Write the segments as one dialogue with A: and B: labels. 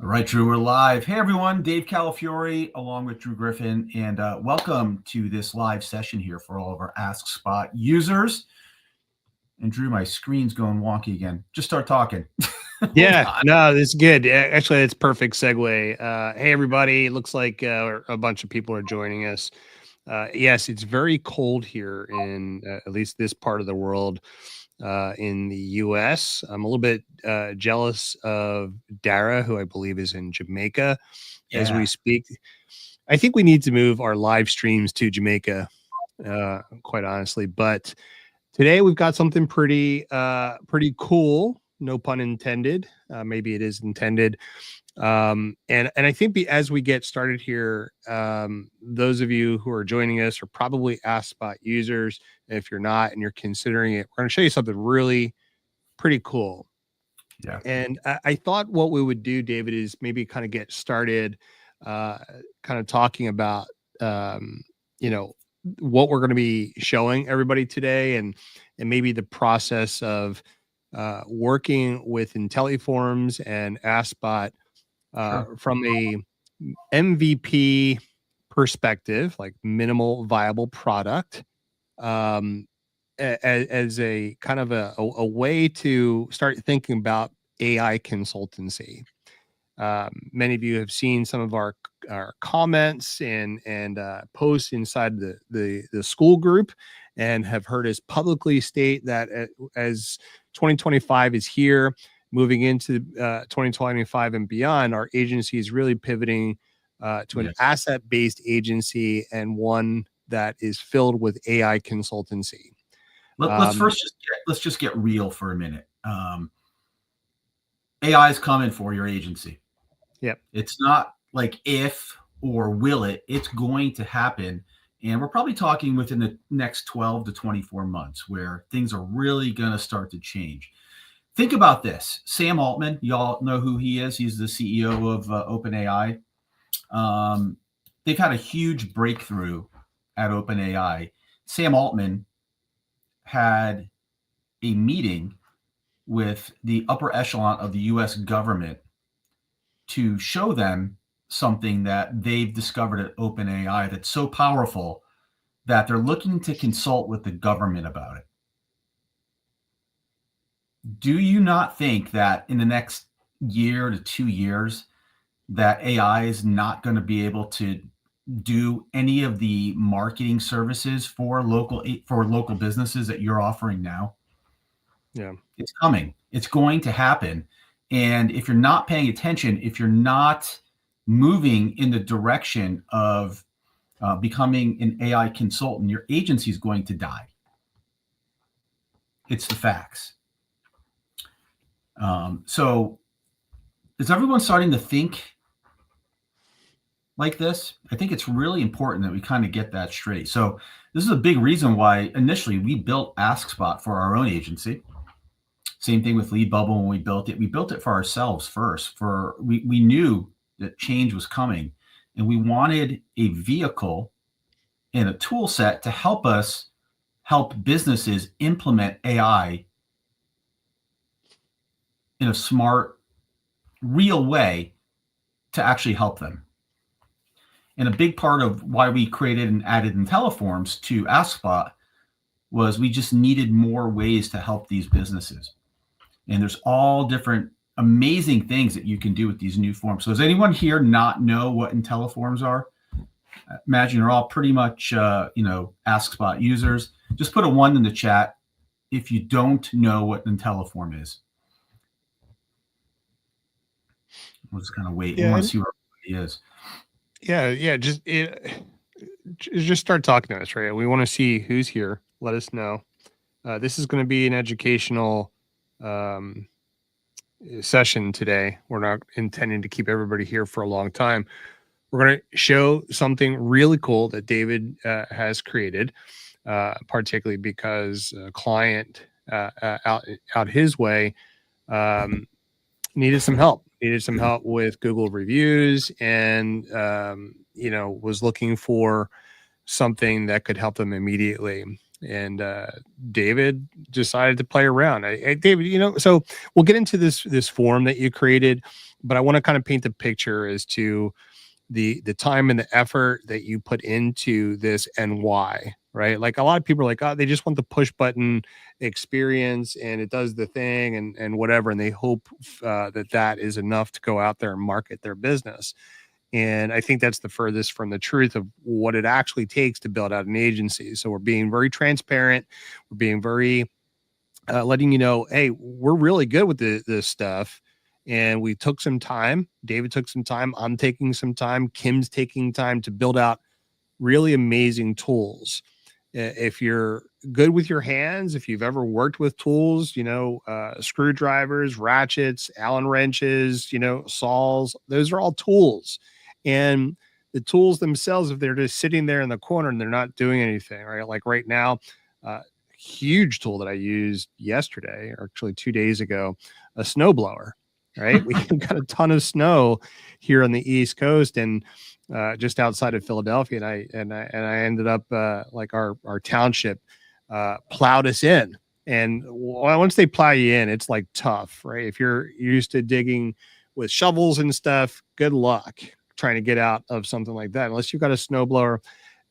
A: All right, Drew, we're live. Hey, everyone. Dave Calafiore along with Drew Griffin, and welcome to this live session here for all of our Ask Spot users. And Drew, my screen's going wonky again. Just start talking.
B: Yeah, no, it's good. Actually, it's perfect segue. Hey, everybody. It looks like a bunch of people are joining us. Yes, it's very cold here in at least this part of the world. In the US, I'm a little bit jealous of Dara, who I believe is in Jamaica as we speak. I think we need to move our live streams to Jamaica, quite honestly. But today we've got something pretty cool. No pun intended. Maybe it is intended. And I think as we get started here, those of you who are joining us are probably Ask Spot users. If you're not and you're considering it, we're going to show you something really pretty cool.
A: Yeah.
B: And I thought what we would do, David, is maybe kind of get started, kind of talking about, what we're going to be showing everybody today, and maybe the process of working with Intelliforms and Aspot from a MVP perspective, like minimal viable product, as a kind of a way to start thinking about AI consultancy. Many of you have seen some of our comments and posts inside the school group, and have heard us publicly state that as 2025 is here, moving into 2025 and beyond, our agency is really pivoting to an asset-based agency, and one that is filled with AI consultancy.
A: Let's just get real for a minute. AI is coming for your agency.
B: Yep.
A: It's not like if or will it. It's going to happen. And we're probably talking within the next 12 to 24 months where things are really going to start to change. Think about this. Sam Altman, y'all know who he is. He's the CEO of OpenAI. They've had a huge breakthrough at OpenAI. Sam Altman had a meeting with the upper echelon of the US government to show them something that they've discovered at OpenAI that's so powerful that they're looking to consult with the government about it. Do you not think that in the next year to 2 years that AI is not going to be able to do any of the marketing services for local businesses that you're offering now?
B: Yeah.
A: It's coming. It's going to happen. And if you're not paying attention, if you're not moving in the direction of becoming an AI consultant, your agency is going to die. It's the facts. So is everyone starting to think like this? I think it's really important that we kind of get that straight. So this is a big reason why initially we built AskSpot for our own agency. Same thing with Lead Bubble when we built it. We built it for ourselves first. We knew that change was coming, and we wanted a vehicle and a tool set to help us help businesses implement AI in a smart, real way to actually help them. And a big part of why we created and added Intelliforms to AskSpot was we just needed more ways to help these businesses. And there's all different amazing things that you can do with these new forms. So does anyone here not know what Intelliforms are? I imagine you're all pretty much, AskSpot users. Just put a 1 in the chat if you don't know what Intelliform is. We'll just kind of wait. We want to see where everybody is.
B: Yeah. Just start talking to us, right? We want to see who's here. Let us know. This is going to be an educational session today. We're not intending to keep everybody here for a long time. We're going to show something really cool that David has created, particularly because a client out his way needed some help with Google reviews, and was looking for something that could help them immediately. And David decided to play around. David, so we'll get into this form that you created, but I want to kind of paint the picture as to the time and the effort that you put into this and why, right? Like a lot of people are like, oh, they just want the push button experience and it does the thing and whatever, and they hope that is enough to go out there and market their business. And I think that's the furthest from the truth of what it actually takes to build out an agency. So we're being very transparent. We're being very letting you know, hey, we're really good with this stuff. And we took some time. David took some time. I'm taking some time. Kim's taking time to build out really amazing tools. If you're good with your hands, if you've ever worked with tools, screwdrivers, ratchets, Allen wrenches, saws, those are all tools. And the tools themselves, if they're just sitting there in the corner and they're not doing anything, right? Like right now, huge tool that I used yesterday, or actually 2 days ago, a snowblower. Right, we got a ton of snow here on the East Coast and just outside of Philadelphia, and I ended up like our township plowed us in. And once they plow you in, it's like tough, right? If you're used to digging with shovels and stuff, good luck trying to get out of something like that. Unless you've got a snowblower,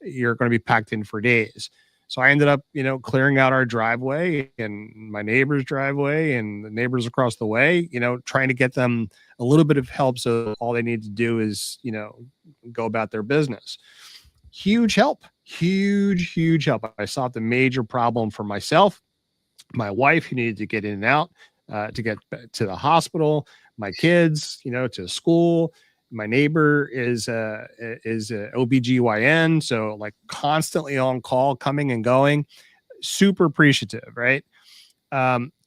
B: you're going to be packed in for days. So I ended up, clearing out our driveway and my neighbor's driveway and the neighbors across the way, trying to get them a little bit of help. So all they need to do is, go about their business. Huge help, huge help. I solved a major problem for myself, my wife who needed to get in and out, to get to the hospital, my kids, to school. My neighbor is a OBGYN, so like constantly on call, coming and going. Super appreciative, right?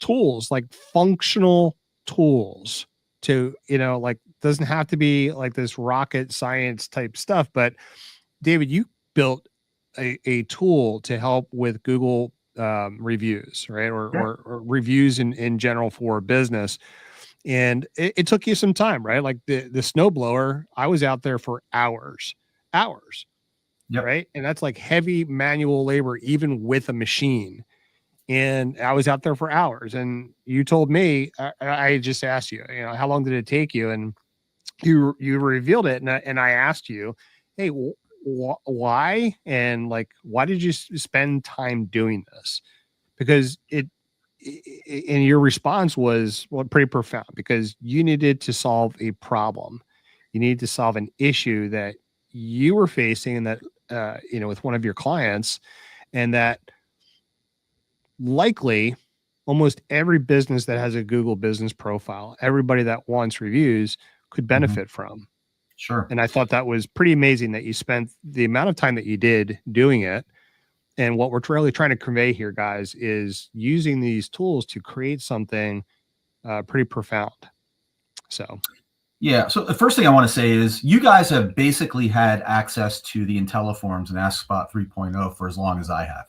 B: Tools, like functional tools to, like doesn't have to be like this rocket science type stuff. But David, you built a tool to help with Google reviews, right?
A: Yeah.
B: Or reviews in general for business. And it took you some time, right? Like the snowblower, I was out there for hours,
A: Yep.
B: right? And that's like heavy manual labor, even with a machine. And I was out there for hours. And you told me, I just asked you, how long did it take you? And you revealed it, and I asked you, hey, why? And like, why did you spend time doing this? Because and your response was, well, pretty profound, because you needed to solve a problem. You needed to solve an issue that you were facing, and that with one of your clients, and that likely almost every business that has a Google business profile, everybody that wants reviews, could
A: Mhm.
B: benefit from.
A: Sure.
B: And I thought that was pretty amazing that you spent the amount of time that you did doing it. And what we're really trying to convey here, guys, is using these tools to create something pretty profound. So,
A: Yeah. So the first thing I want to say is you guys have basically had access to the Intelliforms and AskSpot 3.0 for as long as I have.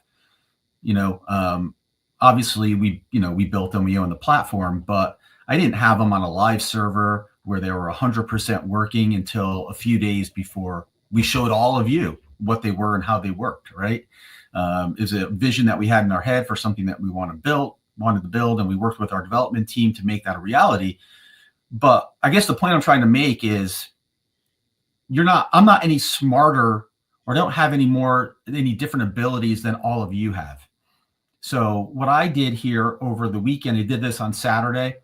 A: You know, obviously we built them, we own the platform, but I didn't have them on a live server where they were 100% working until a few days before we showed all of you what they were and how they worked. Right? Is a vision that we had in our head for something that we wanted to build, and we worked with our development team to make that a reality. But I guess the point I'm trying to make is I'm not any smarter or don't have any different abilities than all of you have. So what I did here over the weekend, I did this on Saturday,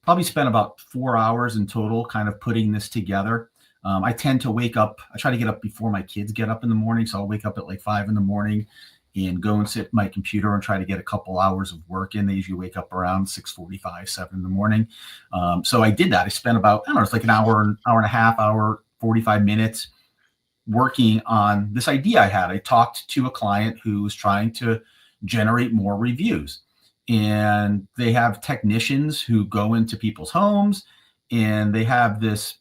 A: probably spent about 4 hours in total kind of putting this together. I tend to wake up, I try to get up before my kids get up in the morning. So I'll wake up at like 5 in the morning and go and sit at my computer and try to get a couple hours of work in. They usually wake up around 6:45, 7 in the morning. So I did that. I spent about, I don't know, it's like an hour and a half, hour, 45 minutes working on this idea I had. I talked to a client who was trying to generate more reviews. And they have technicians who go into people's homes, and they have this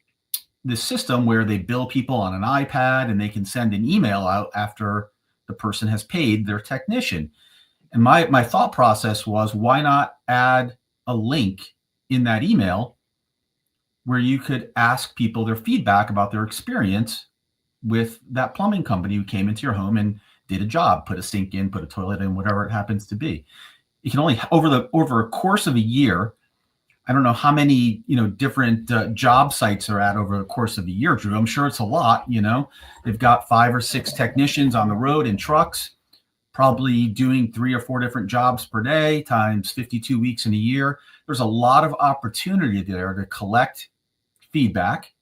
A: system where they bill people on an iPad, and they can send an email out after the person has paid their technician. And my thought process was, why not add a link in that email where you could ask people their feedback about their experience with that plumbing company who came into your home and did a job, put a sink in, put a toilet in, whatever it happens to be. You can only over a course of a year. I don't know how many different job sites are at over the course of a year, Drew. I'm sure it's a lot. They've got 5 or 6 technicians on the road in trucks, probably doing 3 or 4 different jobs per day times 52 weeks in a year. There's a lot of opportunity there to collect feedback.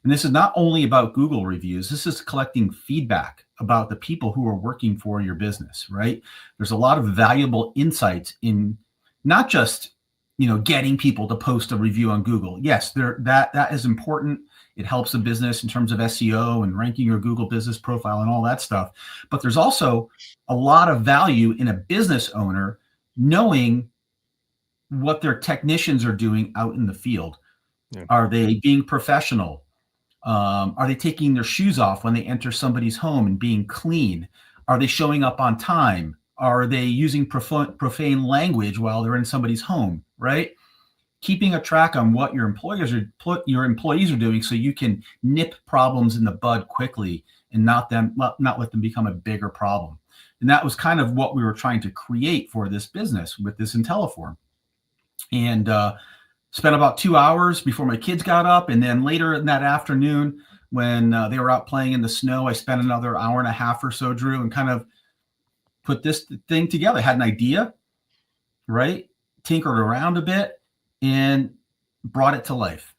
A: And this is not only about Google reviews, this is collecting feedback about the people who are working for your business, right? There's a lot of valuable insights in not just, getting people to post a review on Google. Yes, that is important. It helps a business in terms of SEO and ranking your Google business profile and all that stuff. But there's also a lot of value in a business owner knowing what their technicians are doing out in the field.
B: Yeah.
A: Are they being professional? Are they taking their shoes off when they enter somebody's home and being clean? Are they showing up on time? Are they using profane language while they're in somebody's home, right? Keeping a track on what your employees are doing so you can nip problems in the bud quickly and not let them become a bigger problem. And that was kind of what we were trying to create for this business with this Intelliform. And spent about 2 hours before my kids got up. And then later in that afternoon, when they were out playing in the snow, I spent another hour and a half or so, Drew, and kind of put this thing together. I had an idea, right? Tinkered around a bit and brought it to life.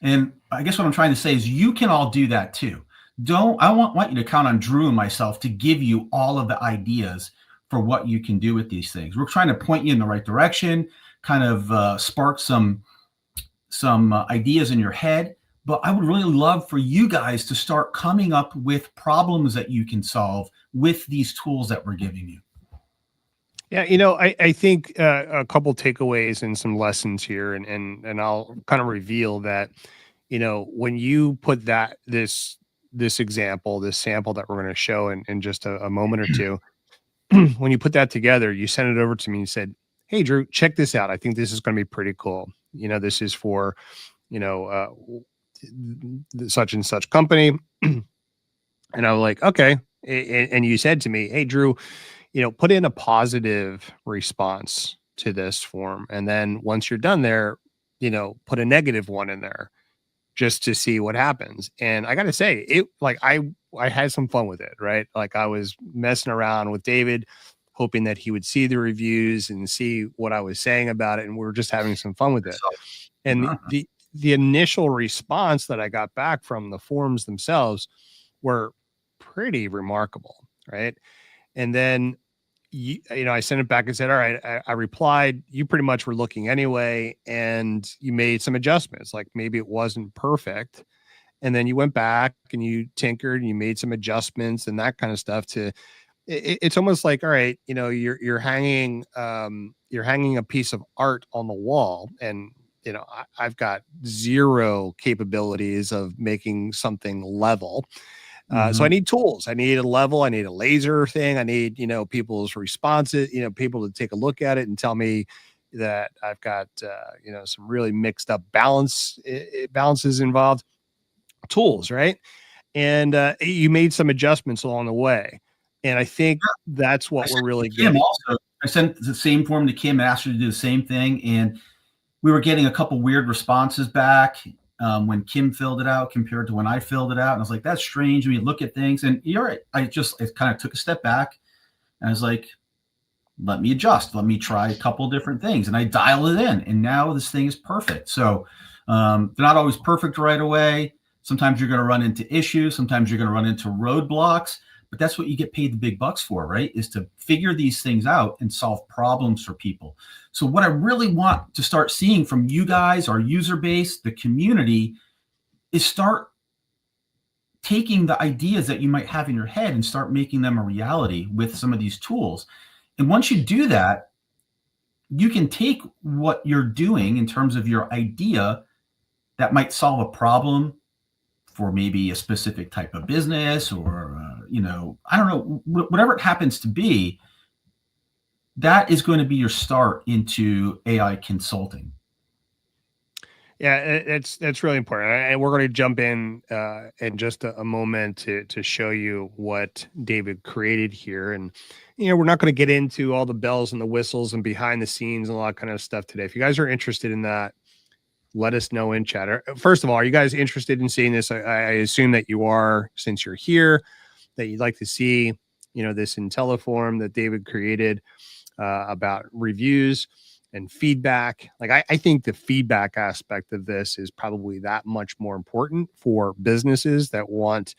A: And I guess what I'm trying to say is you can all do that too. I want you to count on Drew and myself to give you all of the ideas for what you can do with these things. We're trying to point you in the right direction, kind of spark some ideas in your head. But I would really love for you guys to start coming up with problems that you can solve with these tools that we're giving you.
B: Yeah, I think a couple takeaways and some lessons here, and I'll kind of reveal that, when you put this example, this sample that we're going to show in just a moment or two, when you put that together, you sent it over to me and said, "Hey, Drew, check this out. I think this is going to be pretty cool. This is for, such and such company." And I was like, okay. And you said to me, "Hey, Drew, put in a positive response to this form. And then once you're done there, put a negative one in there just to see what happens." And I got to say, I had some fun with it, right? Like I was messing around with David, hoping that he would see the reviews and see what I was saying about it. And we were just having some fun with it. And the initial response that I got back from the forums themselves were pretty remarkable, right? And then I sent it back and said, "All right, I replied, you pretty much were looking anyway, and you made some adjustments. Like maybe it wasn't perfect. And then you went back and you tinkered and you made some adjustments and that kind of stuff it's almost like, all right, you're hanging a piece of art on the wall, and I've got zero capabilities of making something level. So I need tools. I need a level. I need a laser thing. I need, people's responses, people to take a look at it and tell me that I've got, some really mixed up balances involved. Tools, right? And you made some adjustments along the way. And I think that's what we're really
A: getting. Also, I sent the same form to Kim, asked her to do the same thing. And we were getting a couple weird responses back when Kim filled it out compared to when I filled it out. And I was like, that's strange. We look at things, and you're right. I kind of took a step back and I was like, let me adjust. Let me try a couple different things. And I dialed it in, and now this thing is perfect. So they're not always perfect right away. Sometimes you're going to run into issues. Sometimes you're going to run into roadblocks. But that's what you get paid the big bucks for, right? Is to figure these things out and solve problems for people. So what I really want to start seeing from you guys, our user base, the community, is start taking the ideas that you might have in your head and start making them a reality with some of these tools. And once you do that, you can take what you're doing in terms of your idea that might solve a problem for maybe a specific type of business, or I don't know, whatever it happens to be. That is going to be your start into AI consulting.
B: Yeah, that's really important, and we're going to jump in just a moment to show you what David created here, and we're not going to get into all the bells and the whistles and behind the scenes and a lot of kind of stuff today. If you guys are interested in that, let us know in chat. First of all, are you guys interested in seeing this? I assume that you are, since you're here, that you'd like to see this Intelliform that David created about reviews and feedback. Like I think the feedback aspect of this is probably that much more important for businesses that want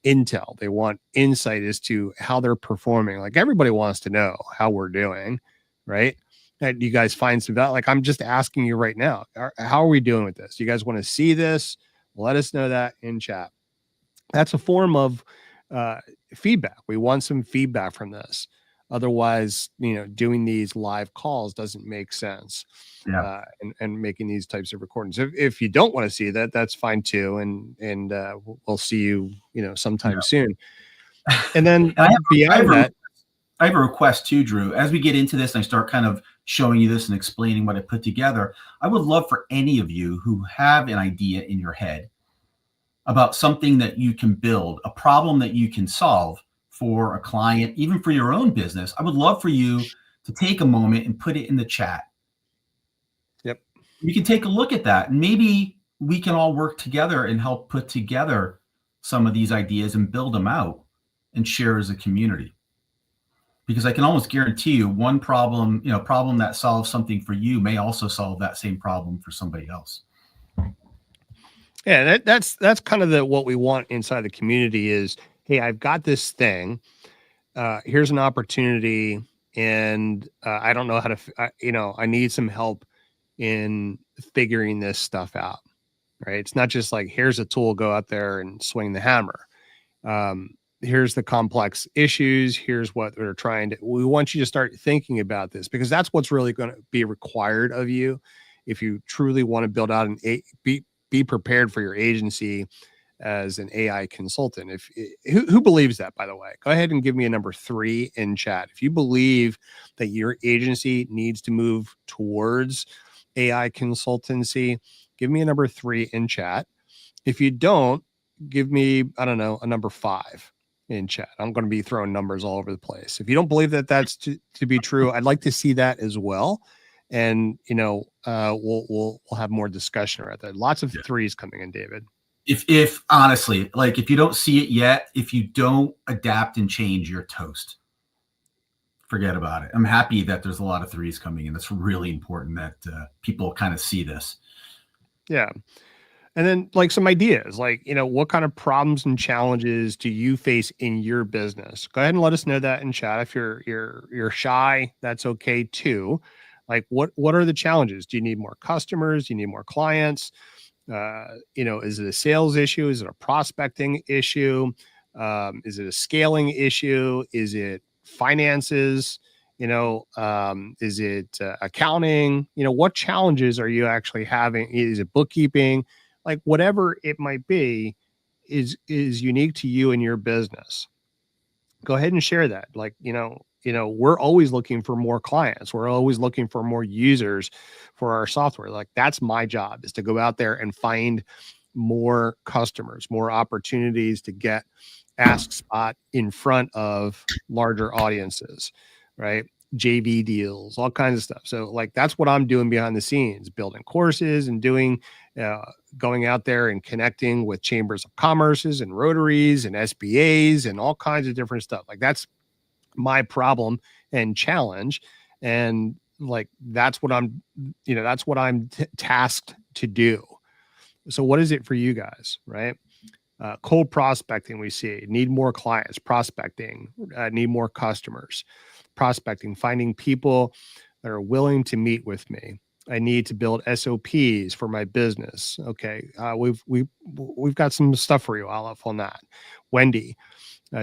B: intel. They want insight as to how they're performing. Like everybody wants to know how we're doing, right? And you guys find some value. Like I'm just asking you right now, how are we doing with this? You guys want to see this? Let us know that in chat. That's a form of uh, feedback. We want some feedback from this. Otherwise, doing these live calls doesn't make sense.
A: Yeah.
B: And making these types of recordings. If you don't want to see that, that's fine too. And we'll see you, sometime
A: Yeah.
B: soon. And then
A: And
B: beyond that,
A: I have a request too, Drew. As we get into this and I start kind of showing you this and explaining what I put together, I would love for any of you who have an idea in your head about something that you can build, a problem that you can solve for a client, even for your own business. I would love for you to take a moment and put it in the chat.
B: yep.
A: You can take a look at that, and maybe we can all work together and help put together some of these ideas and build them out and share as a community. Because I can almost guarantee you one problem, problem that solves something for you may also solve that same problem for somebody else.
B: Yeah, that's kind of what we want inside the community is, hey, I've got this thing. Here's an opportunity, and I don't know how to, I need some help in figuring this stuff out. Right? It's not just like here's a tool, go out there and swing the hammer. Here's the complex issues. Here's what we're trying to. We want you to start thinking about this because that's what's really going to be required of you if you truly want to build out be prepared for your agency as an AI consultant. If who believes that, by the way, go ahead and give me a number 3 in chat. If you believe that your agency needs to move towards AI consultancy, give me a number 3 in chat. If you don't, give me, I don't know, a number 5 in chat. I'm going to be throwing numbers all over the place. If you don't believe that that's to be true, I'd like to see that as well. And we'll have more discussion around that. Lots of 3s coming in, David.
A: If honestly, like if you don't see it yet, if you don't adapt and change, you're toast. Forget about it. I'm happy that there's a lot of 3s coming in. That's really important that people kind of see this.
B: Yeah. And then like some ideas, like, what kind of problems and challenges do you face in your business? Go ahead and let us know that in chat. If you're shy, that's okay too. Like what are the challenges? Do you need more customers? Do you need more clients? Is it a sales issue? Is it a prospecting issue? Is it a scaling issue? Is it finances? Is it accounting? What challenges are you actually having? Is it bookkeeping? Like whatever it might be is unique to you and your business. Go ahead and share that. Like, we're always looking for more clients. We're always looking for more users for our software. Like that's my job, is to go out there and find more customers, more opportunities to get Ask Spot in front of larger audiences, right? JV deals, all kinds of stuff. So like that's what I'm doing behind the scenes, building courses and doing going out there and connecting with chambers of commerces and rotaries and SBAs and all kinds of different stuff. Like that's my problem and challenge. And like, that's what I'm tasked to do. So what is it for you guys? Right. Cold prospecting, we see need more clients, prospecting, need more customers, prospecting, finding people that are willing to meet with me. I need to build SOPs for my business. Okay, we've got some stuff for you, Aleph, on that. Wendy,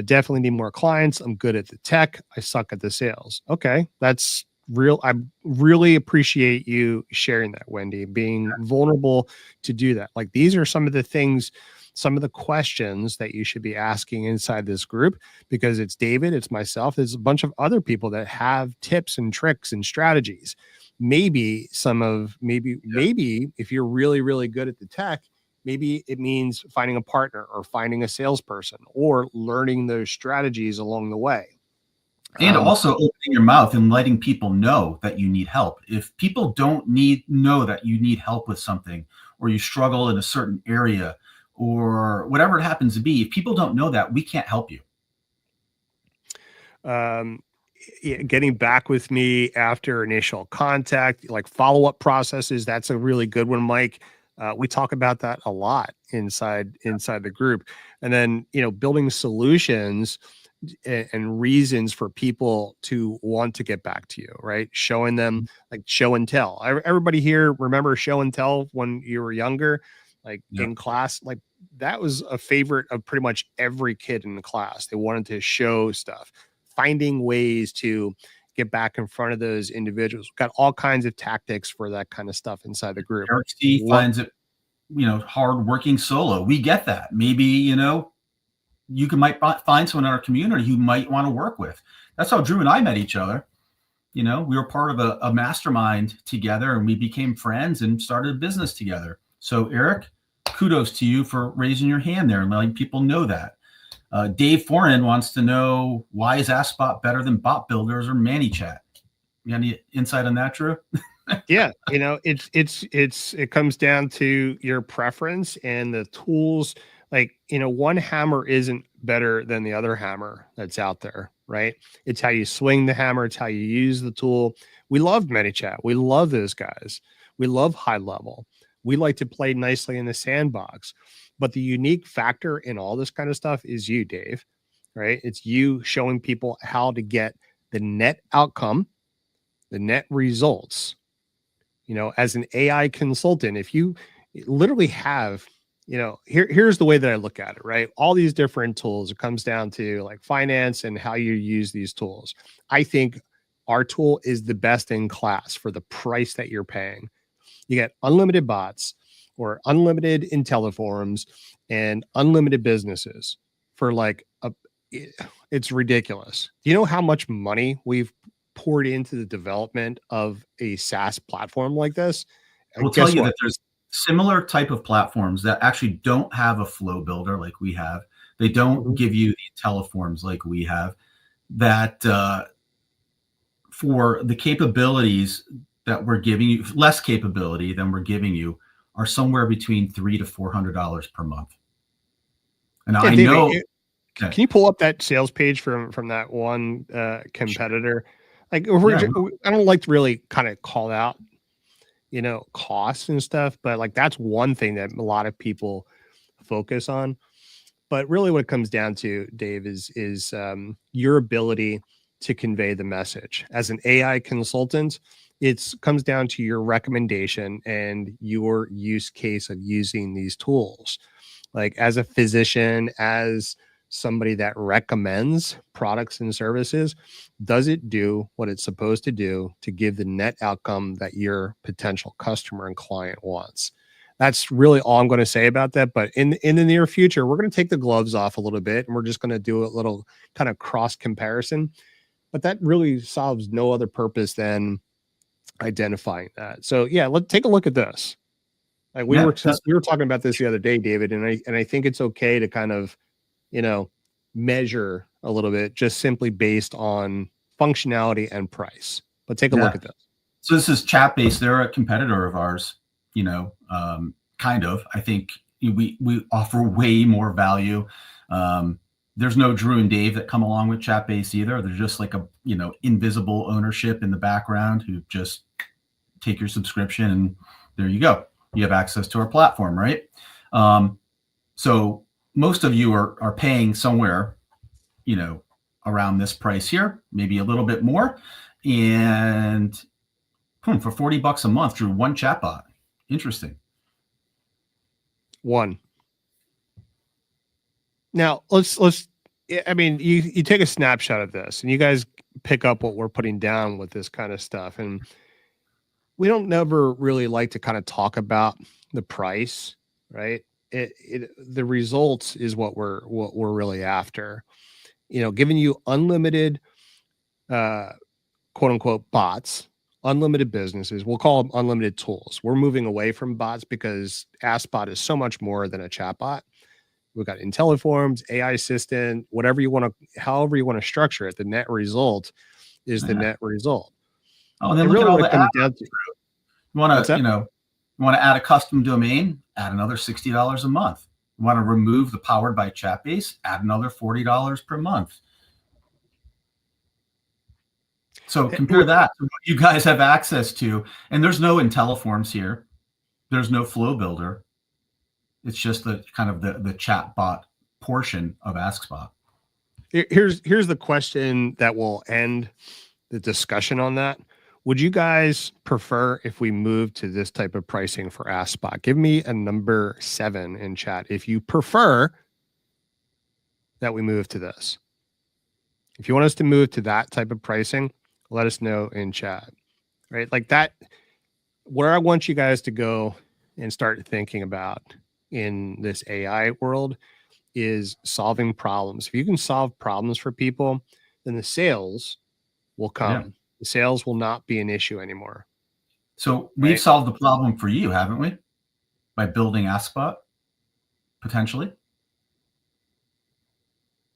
B: definitely need more clients. I'm good at the tech. I suck at the sales. Okay, that's real. I really appreciate you sharing that, Wendy, being vulnerable to do that. Like these are some of the things some of the questions that you should be asking inside this group, because it's David, it's myself, there's a bunch of other people that have tips and tricks and strategies. Maybe maybe if you're really, really good at the tech, maybe it means finding a partner or finding a salesperson or learning those strategies along the way.
A: And
B: Um,
A: also opening your mouth and letting people know that you need help. If people don't know that you need help with something, or you struggle in a certain area, or whatever it happens to be, if people don't know that, we can't help you.
B: um, Getting back with me after initial contact, like follow-up processes, that's a really good one, Mike. We talk about that a lot inside the group. And then, building solutions and reasons for people to want to get back to you, right? Showing them, like, show and tell. Everybody here remember show and tell when you were younger, like
A: Yeah.
B: in class, like that was a favorite of pretty much every kid in the class. They wanted to show stuff, finding ways to get back in front of those individuals. We've got all kinds of tactics for that kind of stuff inside the group.
A: Eric C
B: What
A: finds it, hard working solo. We get that. Maybe, you might find someone in our community who might want to work with. That's how Drew and I met each other. We were part of a mastermind together, and we became friends and started a business together. So Eric, kudos to you for raising your hand there and letting people know that. Dave Foran wants to know, why is AskBot better than Bot Builders or ManyChat? You got any insight on that, Drew?
B: Yeah, it comes down to your preference and the tools. Like, one hammer isn't better than the other hammer that's out there, right? It's how you swing the hammer, it's how you use the tool. We love ManyChat. We love those guys. We love high level. We like to play nicely in the sandbox. But the unique factor in all this kind of stuff is you, Dave, right? It's you showing people how to get the net outcome, the net results. As an AI consultant, if you literally have, here's the way that I look at it, right? All these different tools, it comes down to like finance and how you use these tools. I think our tool is the best in class for the price that you're paying. You get unlimited bots or unlimited Intelliforms and unlimited businesses for like it's ridiculous. Do you know how much money we've poured into the development of a SaaS platform like this?
A: I will tell
B: Guess
A: you
B: what?
A: that there's similar type of platforms that actually don't have a flow builder like we have. They don't
B: Mhm.
A: give you the teleforms like we have. That for the capabilities that we're giving you, less capability than we're giving you, are somewhere between $300 to $400 per month. And
B: Yeah,
A: I
B: David,
A: know that,
B: can you pull up that sales page from that one competitor? Like,
A: yeah,
B: I don't like to really kind of call out, costs and stuff, but like that's one thing that a lot of people focus on. But really, what it comes down to, Dave, is your ability to convey the message. As an AI consultant, it comes down to your recommendation and your use case of using these tools. Like, as a physician, as somebody that recommends products and services, does it do what it's supposed to do to give the net outcome that your potential customer and client wants? That's really all I'm going to say about that. But in the near future, we're going to take the gloves off a little bit and we're just going to do a little kind of cross comparison. But that really solves no other purpose than identifying that. So yeah, let's take a look at this. Like
A: yeah, this,
B: we were talking about this the other day, David, and I think it's okay to kind of, you know, measure a little bit just simply based on functionality and price. But take a look
A: yeah.
B: at this.
A: So this is chat based. They're a competitor of ours. Kind of. I think we offer way more value. There's no Drew and Dave that come along with chat based either. They're just like a invisible ownership in the background who just take your subscription and there you go. You have access to our platform, right? So most of you are paying somewhere, you know, around this price here, maybe a little bit more, and for $40 a month through one chatbot. Interesting.
B: One. Now let's I mean, you take a snapshot of this and you guys pick up what we're putting down with this kind of stuff. And we don't never really like to kind of talk about the price, right? the results is what we're really after. Giving you unlimited quote unquote bots, unlimited businesses. We'll call them unlimited tools. We're moving away from bots because AskBot is so much more than a chatbot. We've got Intelliforms, AI assistant, whatever you want to, however you want to structure it. The net result is the
A: Yeah.
B: net result.
A: Oh, and then
B: And
A: look at
B: really
A: all
B: what
A: the
B: it
A: add-ons.
B: comes down to,
A: You want
B: what's
A: to,
B: that?
A: you want to add a custom domain, add another $60 a month. You want to remove the powered by chat base, add another $40 per month. So compare that to what you guys have access to. And there's no Intelliforms here. There's no flow builder. It's just the kind of the chat bot portion of AskSpot.
B: Here's the question that will end the discussion on that. Would you guys prefer if we move to this type of pricing for AskSpot? Give me a number 7 in chat if you prefer that we move to this. If you want us to move to that type of pricing, let us know in chat. Right? Like that, where I want you guys to go and start thinking about in this AI world is solving problems. If you can solve problems for people, then the sales will come.
A: Yeah.
B: The sales will not be an issue anymore.
A: So we've
B: Right?
A: solved the problem for you, haven't we? By building AskSpot, potentially.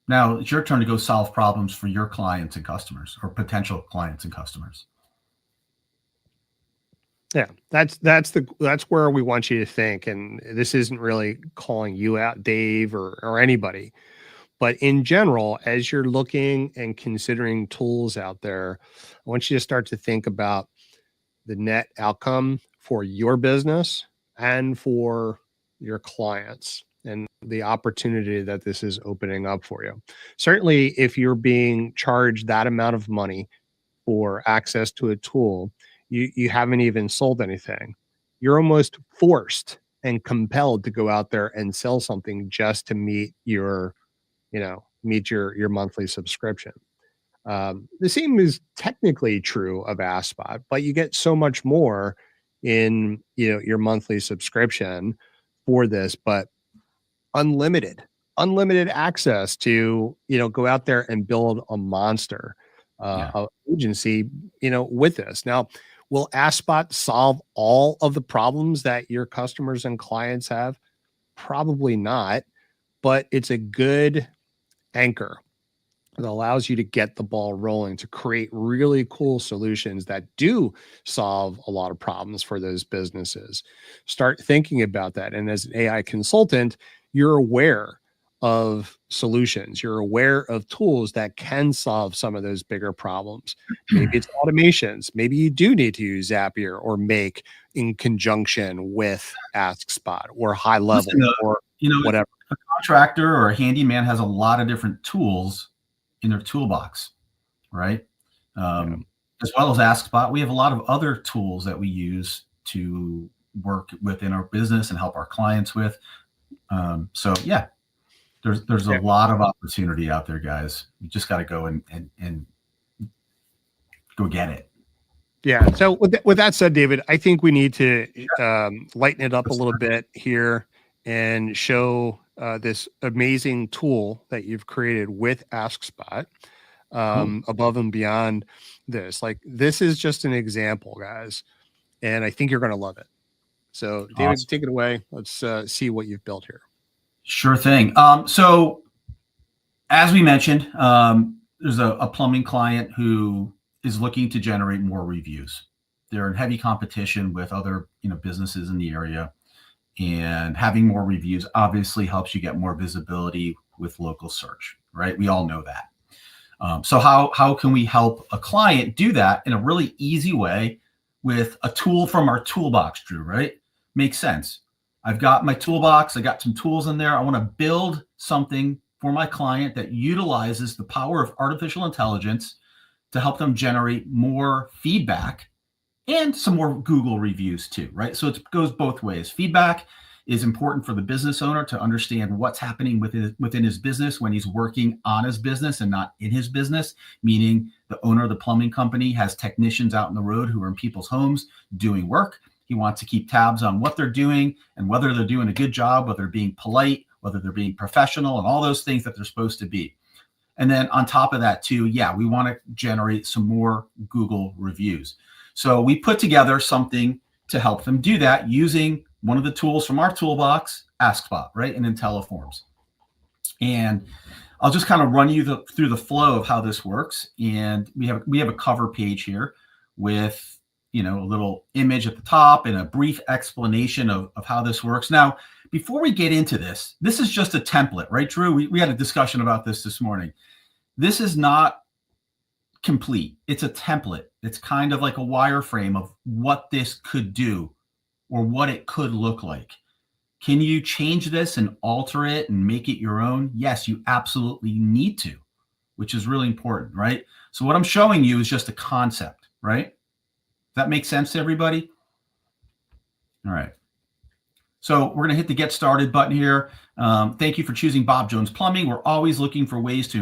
A: Now it's your turn to go solve problems for your clients and customers, or potential clients and customers.
B: Yeah, that's where we want you to think. And this isn't really calling you out, Dave, or anybody, but in general, as you're looking and considering tools out there, I want you to start to think about the net outcome for your business and for your clients and the opportunity that this is opening up for you. Certainly, if you're being charged that amount of money for access to a tool, you haven't even sold anything. You're almost forced and compelled to go out there and sell something just to meet your monthly subscription. The same is technically true of AskSpot, but you get so much more in your monthly subscription for this, but unlimited access to go out there and build a monster
A: Yeah.
B: agency with this. Now, will AskSpot solve all of the problems that your customers and clients have? Probably not, but it's a good anchor that allows you to get the ball rolling to create really cool solutions that do solve a lot of problems for those businesses. Start thinking about that. And as an AI consultant, you're aware of solutions, you're aware of tools that can solve some of those bigger problems. Maybe it's automations. Maybe you do need to use Zapier or Make in conjunction with AskSpot or High Level
A: Listen,
B: or
A: if
B: whatever.
A: a contractor or a handyman has a lot of different tools in their toolbox, right?
B: Yeah.
A: As well as AskSpot, we have a lot of other tools that we use to work within our business and help our clients with. So yeah, there's a
B: Yeah.
A: lot of opportunity out there, guys. You just got to go and go get it.
B: Yeah. So with that said, David, I think we need to lighten it up a little bit here and show this amazing tool that you've created with AskSpot
A: Cool.
B: above and beyond this. Like this is just an example, guys, and I think you're going to love it. So, David,
A: Awesome.
B: take it away. Let's see what you've built here.
A: Sure thing. So as we mentioned, there's a plumbing client who is looking to generate more reviews. They're in heavy competition with other businesses in the area, and having more reviews obviously helps you get more visibility with local search, right? We all know that. So how can we help a client do that in a really easy way with a tool from our toolbox, Drew, right? Makes sense. I've got my toolbox. I got some tools in there. I want to build something for my client that utilizes the power of artificial intelligence to help them generate more feedback and some more Google reviews too, right? So it goes both ways. Feedback is important for the business owner to understand what's happening within his business when he's working on his business and not in his business, meaning the owner of the plumbing company has technicians out in the road who are in people's homes doing work. He wants to keep tabs on what they're doing and whether they're doing a good job, whether they're being polite, whether they're being professional, and all those things that they're supposed to be. And then on top of that too, yeah, we want to generate some more Google reviews. So we put together something to help them do that using one of the tools from our toolbox, AskBot, right, and Intelliforms. And I'll just kind of run you through the flow of how this works. And we have a cover page here with, you know, a little image at the top and a brief explanation of how this works. Now, before we get into this, this is just a template, right, Drew? We had a discussion about this morning. This is not complete. It's a template. It's kind of like a wireframe of what this could do or what it could look like. Can you change this and alter it and make it your own? Yes, you absolutely need to, which is really important, right? So what I'm showing you is just a concept, right? Does that make sense to everybody? All right. So we're going to hit the Get Started button here. Thank you for choosing Bob Jones Plumbing. We're always looking for ways to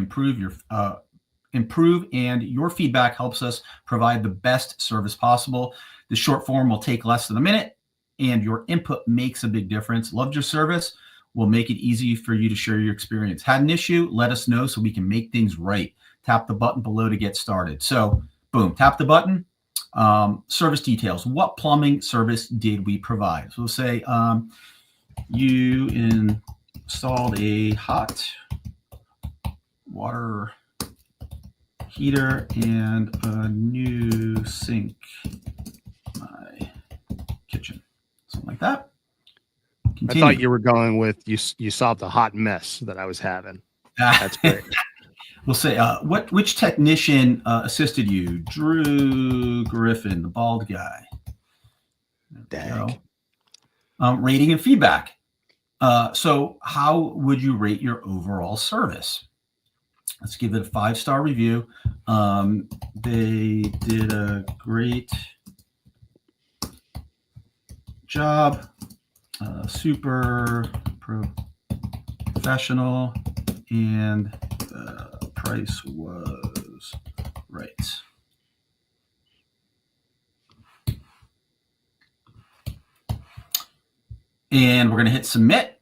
A: improve, and your feedback helps us provide the best service possible. The short form will take less than a minute, and your input makes a big difference. Loved your service. We'll make it easy for you to share your experience. Had an issue? Let us know so we can make things right. Tap the button below to get started. So, boom, tap the button. Service details. What plumbing service did we provide? So we'll say you installed a hot water heater and a new sink in my kitchen. Something like that.
B: I
A: Continue.
B: thought you were going with you solved the hot mess that I was having. That's great.
A: We'll say, which technician assisted you? Drew Griffin, the bald guy.
B: Dang.
A: Rating and feedback. So how would you rate your overall service? Let's give it a 5-star review. They did a great job. Super professional, and the price was right. And we're going to hit submit.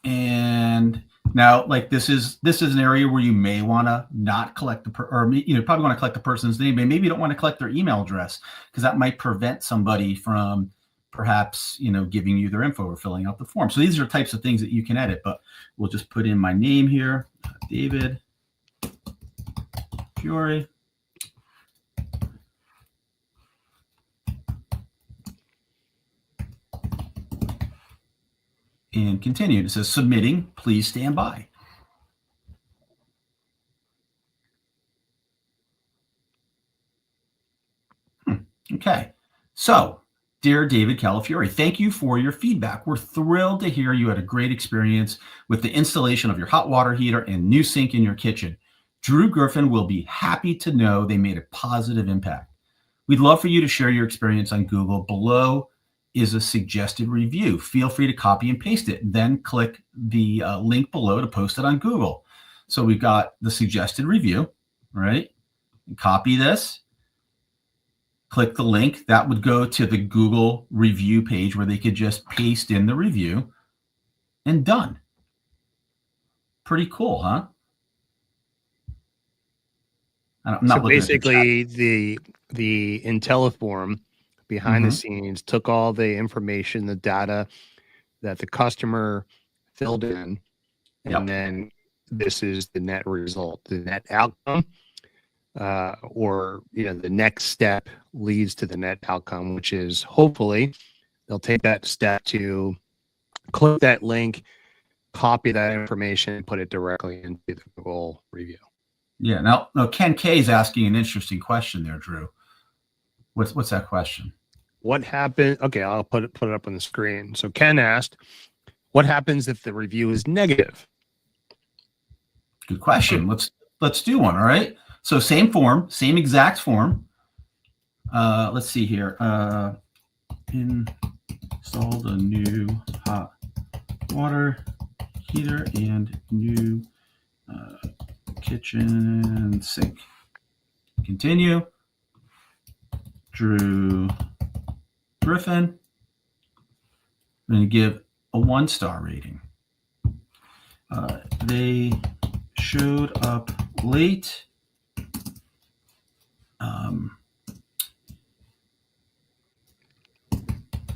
A: And now, like this is an area where you may want to not collect probably want to collect the person's name, but maybe you don't want to collect their email address because that might prevent somebody from perhaps, giving you their info or filling out the form. So these are types of things that you can edit, but we'll just put in my name here, David Fiore. And continue. It says submitting, please stand by. Okay. So, dear David Calafiore, thank you for your feedback. We're thrilled to hear you had a great experience with the installation of your hot water heater and new sink in your kitchen. Drew Griffin will be happy to know they made a positive impact. We'd love for you to share your experience on Google. Below is a suggested review. Feel free to copy and paste it, then click the link below to post it on Google. So we've got the suggested review, right? Copy this, click the link. That would go to the Google review page where they could just paste in the review and done. Pretty cool, huh?
B: So basically the Intelliform behind the scenes took all the information, the data that the customer filled in, and then this is the net result, the net outcome, or the next step leads to the net outcome, which is hopefully they'll take that step to click that link, copy that information, and put it directly into the Google review.
A: Yeah. Now Ken K is asking an interesting question there, Drew. What's that question?
B: What happened? Okay, I'll put it up on the screen. So Ken asked, what happens if the review is negative?
A: Good question. Let's do one. All right. So same form, same exact form. Let's see here. Installed a new hot water heater and new kitchen sink. Continue. Drew Griffin, I'm going to give a 1-star rating. They showed up late.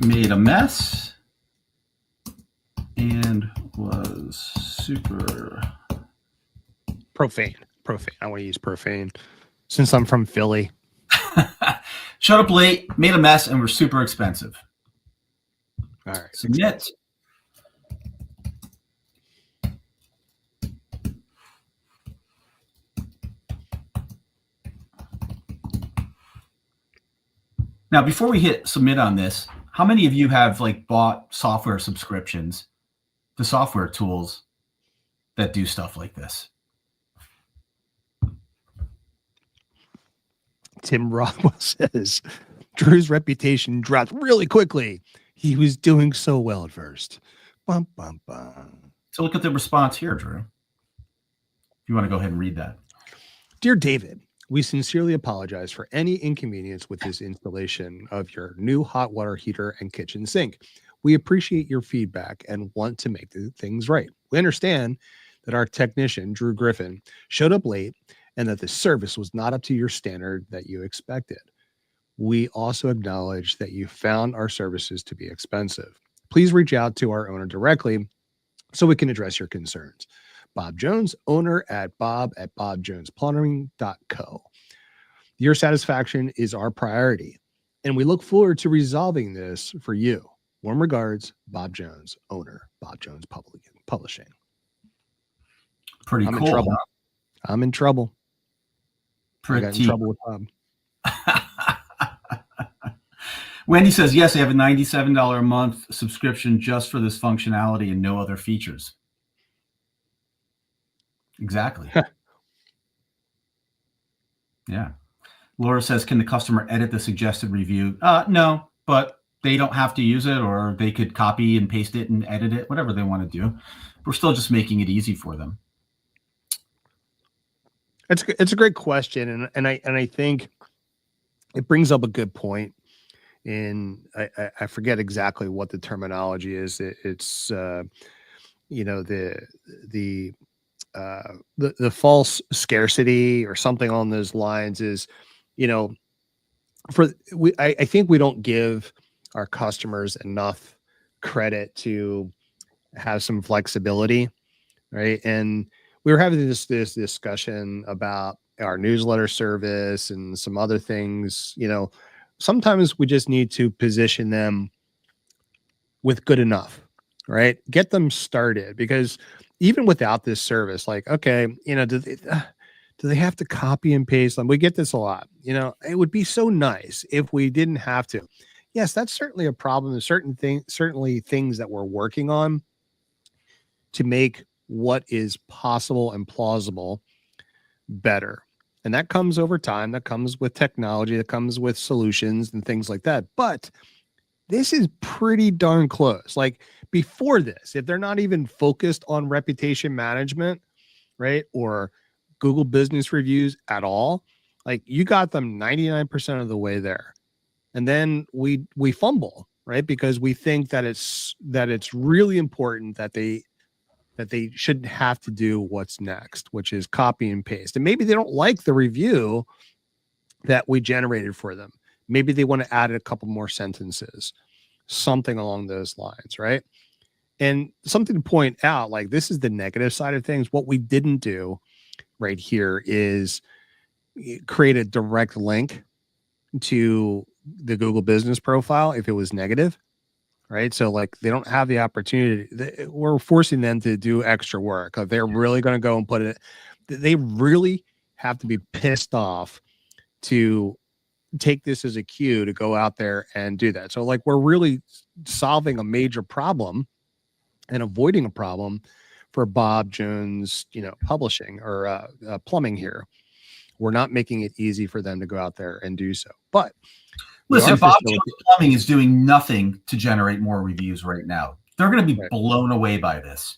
A: Made a mess and was super
B: Profane. I want to use profane since I'm from Philly.
A: showed up late, made a mess, and were super expensive.
B: All right.
A: Submit. Now, before we hit submit on this, how many of you have like bought software subscriptions to software tools that do stuff like this?
B: Tim Rockwell says Drew's reputation dropped really quickly. He was doing so well at first. Bum, bum, bum.
A: So look at the response here, Drew. If you want to go ahead and read that.
B: Dear David, we sincerely apologize for any inconvenience with this installation of your new hot water heater and kitchen sink. We appreciate your feedback and want to make things right. We understand that our technician, Drew Griffin, showed up late and that the service was not up to your standard that you expected. We also acknowledge that you found our services to be expensive. Please reach out to our owner directly so we can address your concerns. Bob Jones, owner at bob@bobjonesplumbing.co. Your satisfaction is our priority, and we look forward to resolving this for you. Warm regards, Bob Jones, owner, Bob Jones Publishing.
A: Pretty
B: I'm
A: cool.
B: in trouble.
A: Huh?
B: I'm in trouble. I got in
A: Pretty.
B: trouble with Bob.
A: Wendy says, yes, I have a $97 a month subscription just for this functionality and no other features. Exactly. Yeah. Laura says, can the customer edit the suggested review? No, but they don't have to use it, or they could copy and paste it and edit it, whatever they want to do. We're still just making it easy for them.
B: It's a great question, and I think it brings up a good point. And I forget exactly what the terminology is. It's the false scarcity or something on those lines is, I think we don't give our customers enough credit to have some flexibility, right? And we were having this discussion about our newsletter service and some other things. Sometimes we just need to position them with good enough, right? Get them started, because even without this service, like, okay, do they have to copy and paste them? We get this a lot. It would be so nice if we didn't have to. Yes, that's certainly a problem. There's certainly things that we're working on to make what is possible and plausible better. And that comes over time. That comes with technology. That comes with solutions and things like that. But this is pretty darn close. Like before this, if they're not even focused on reputation management, right, or Google business reviews at all, like you got them 99% of the way there. And then we fumble, right? Because we think that it's really important that they shouldn't have to do what's next, which is copy and paste. And maybe they don't like the review that we generated for them. Maybe they want to add a couple more sentences, something along those lines, right? And something to point out, like this is the negative side of things. What we didn't do right here is create a direct link to the Google business profile if it was negative, right? So like they don't have the opportunity. We're forcing them to do extra work. If they're really going to go and put it, they really have to be pissed off to take this as a cue to go out there and do that. So like we're really solving a major problem and avoiding a problem for Bob Jones, publishing or plumbing here. We're not making it easy for them to go out there and do so. But
A: listen, Bob Jones Plumbing is doing nothing to generate more reviews right now. They're going to be blown away by this.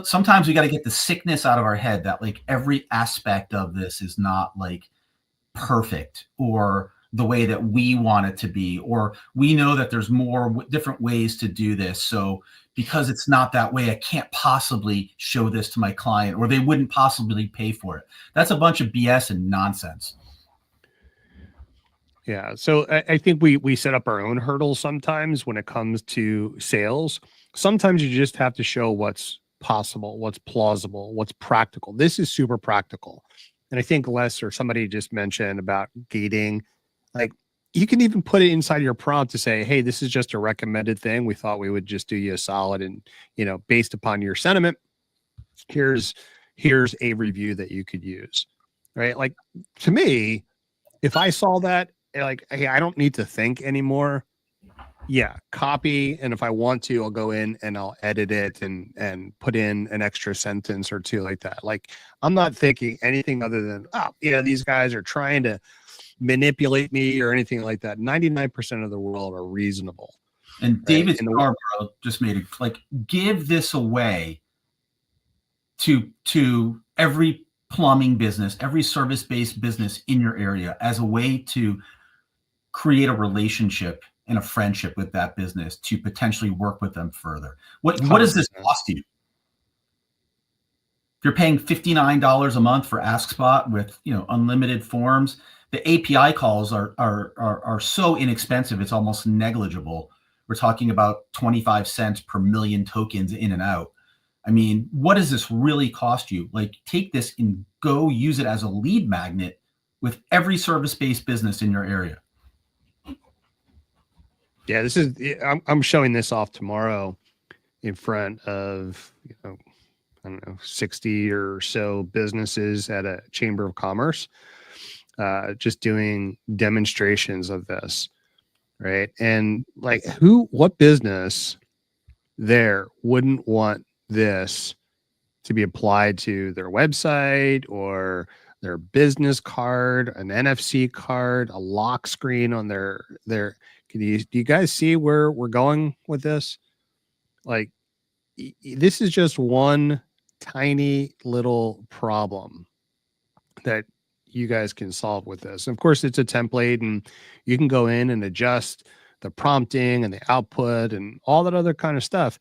A: Sometimes we got to get the sickness out of our head that like every aspect of this is not like perfect or the way that we want it to be, or we know that there's more different ways to do this. So because it's not that way, I can't possibly show this to my client, or they wouldn't possibly pay for it. That's a bunch of BS and nonsense.
B: Yeah. So I think we set up our own hurdles sometimes when it comes to sales. Sometimes you just have to show what's possible, what's plausible, what's practical. This is super practical. And I think Les or somebody just mentioned about gating. Like, you can even put it inside your prompt to say, hey, this is just a recommended thing. We thought we would just do you a solid, and based upon your sentiment, here's here's a review that you could use. Right. Like, to me, if I saw that, like, hey, I don't need to think anymore. Yeah, copy, and if I want to, I'll go in and I'll edit it and put in an extra sentence or two like that. Like, I'm not thinking anything other than, oh, these guys are trying to manipulate me or anything like that. 99% of the world are reasonable,
A: And
B: right?
A: David Scarborough just made it like, give this away to every plumbing business, every service-based business in your area, as a way to create a relationship and a friendship with that business, to potentially work with them further. What does this
B: 100%.
A: cost you? If you're paying $59 a month for AskSpot with unlimited forms, the API calls are so inexpensive, it's almost negligible. We're talking about 25 cents per million tokens in and out. I mean, what does this really cost you? Like, take this and go use it as a lead magnet with every service-based business in your area.
B: Yeah, I'm showing this off tomorrow in front of, I don't know, 60 or so businesses at a chamber of commerce, just doing demonstrations of this. Right. And like, what business there wouldn't want this to be applied to their website or their business card, an NFC card, a lock screen on their do you guys see where we're going with this? Like, this is just one tiny little problem that you guys can solve with this. Of course, it's a template, and you can go in and adjust the prompting and the output and all that other kind of stuff.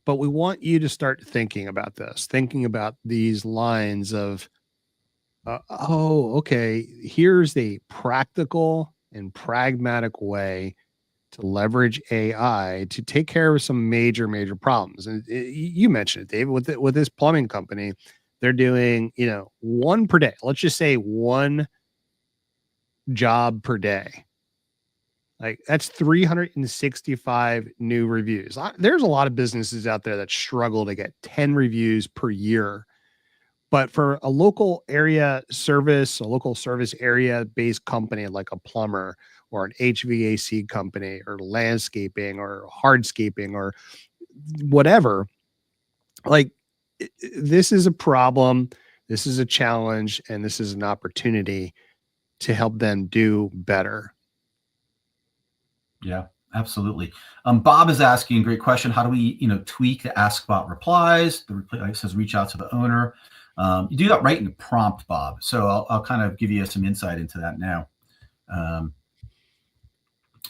B: But we want you to start thinking about this, thinking about these lines of, oh, okay, here's a practical and pragmatic way to leverage AI to take care of some major, major problems. And you mentioned it, David, with this plumbing company, they're doing, one per day. Let's just say one job per day. Like, that's 365 new reviews. There's a lot of businesses out there that struggle to get 10 reviews per year. But for a local service area based company like a plumber or an HVAC company or landscaping or hardscaping or whatever, like, this is a problem, this is a challenge, and this is an opportunity to help them do better.
A: Yeah, absolutely. Bob is asking, great question. How do we, tweak the AskBot replies? The reply says, reach out to the owner. You do that right in the prompt, Bob. So I'll kind of give you some insight into that now.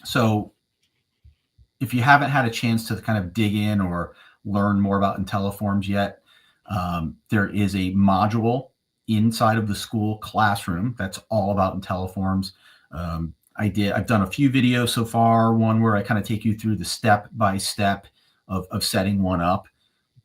A: So if you haven't had a chance to kind of dig in or learn more about Intelliforms yet, there is a module inside of the school classroom that's all about Intelliforms. I've done a few videos so far, one where I kind of take you through the step by step of setting one up.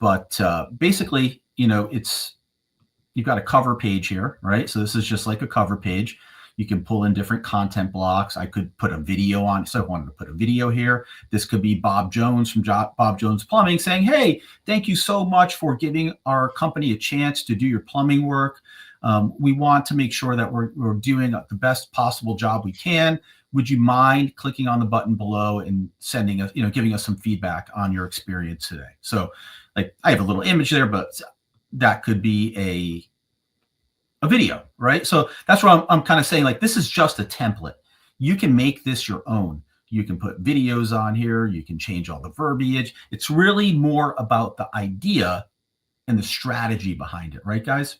A: But basically, you've got a cover page here, right? So this is just like a cover page. You can pull in different content blocks. I could put a video on. So I wanted to put a video here. This could be Bob Jones from Bob Jones Plumbing saying, hey, thank you so much for giving our company a chance to do your plumbing work. We want to make sure that we're doing the best possible job we can. Would you mind clicking on the button below and sending us, giving us some feedback on your experience today? So, like, I have a little image there, but that could be a video, right? So that's what I'm kind of saying. Like, this is just a template. You can make this your own. You can put videos on here. You can change all the verbiage. It's really more about the idea and the strategy behind it, right, guys?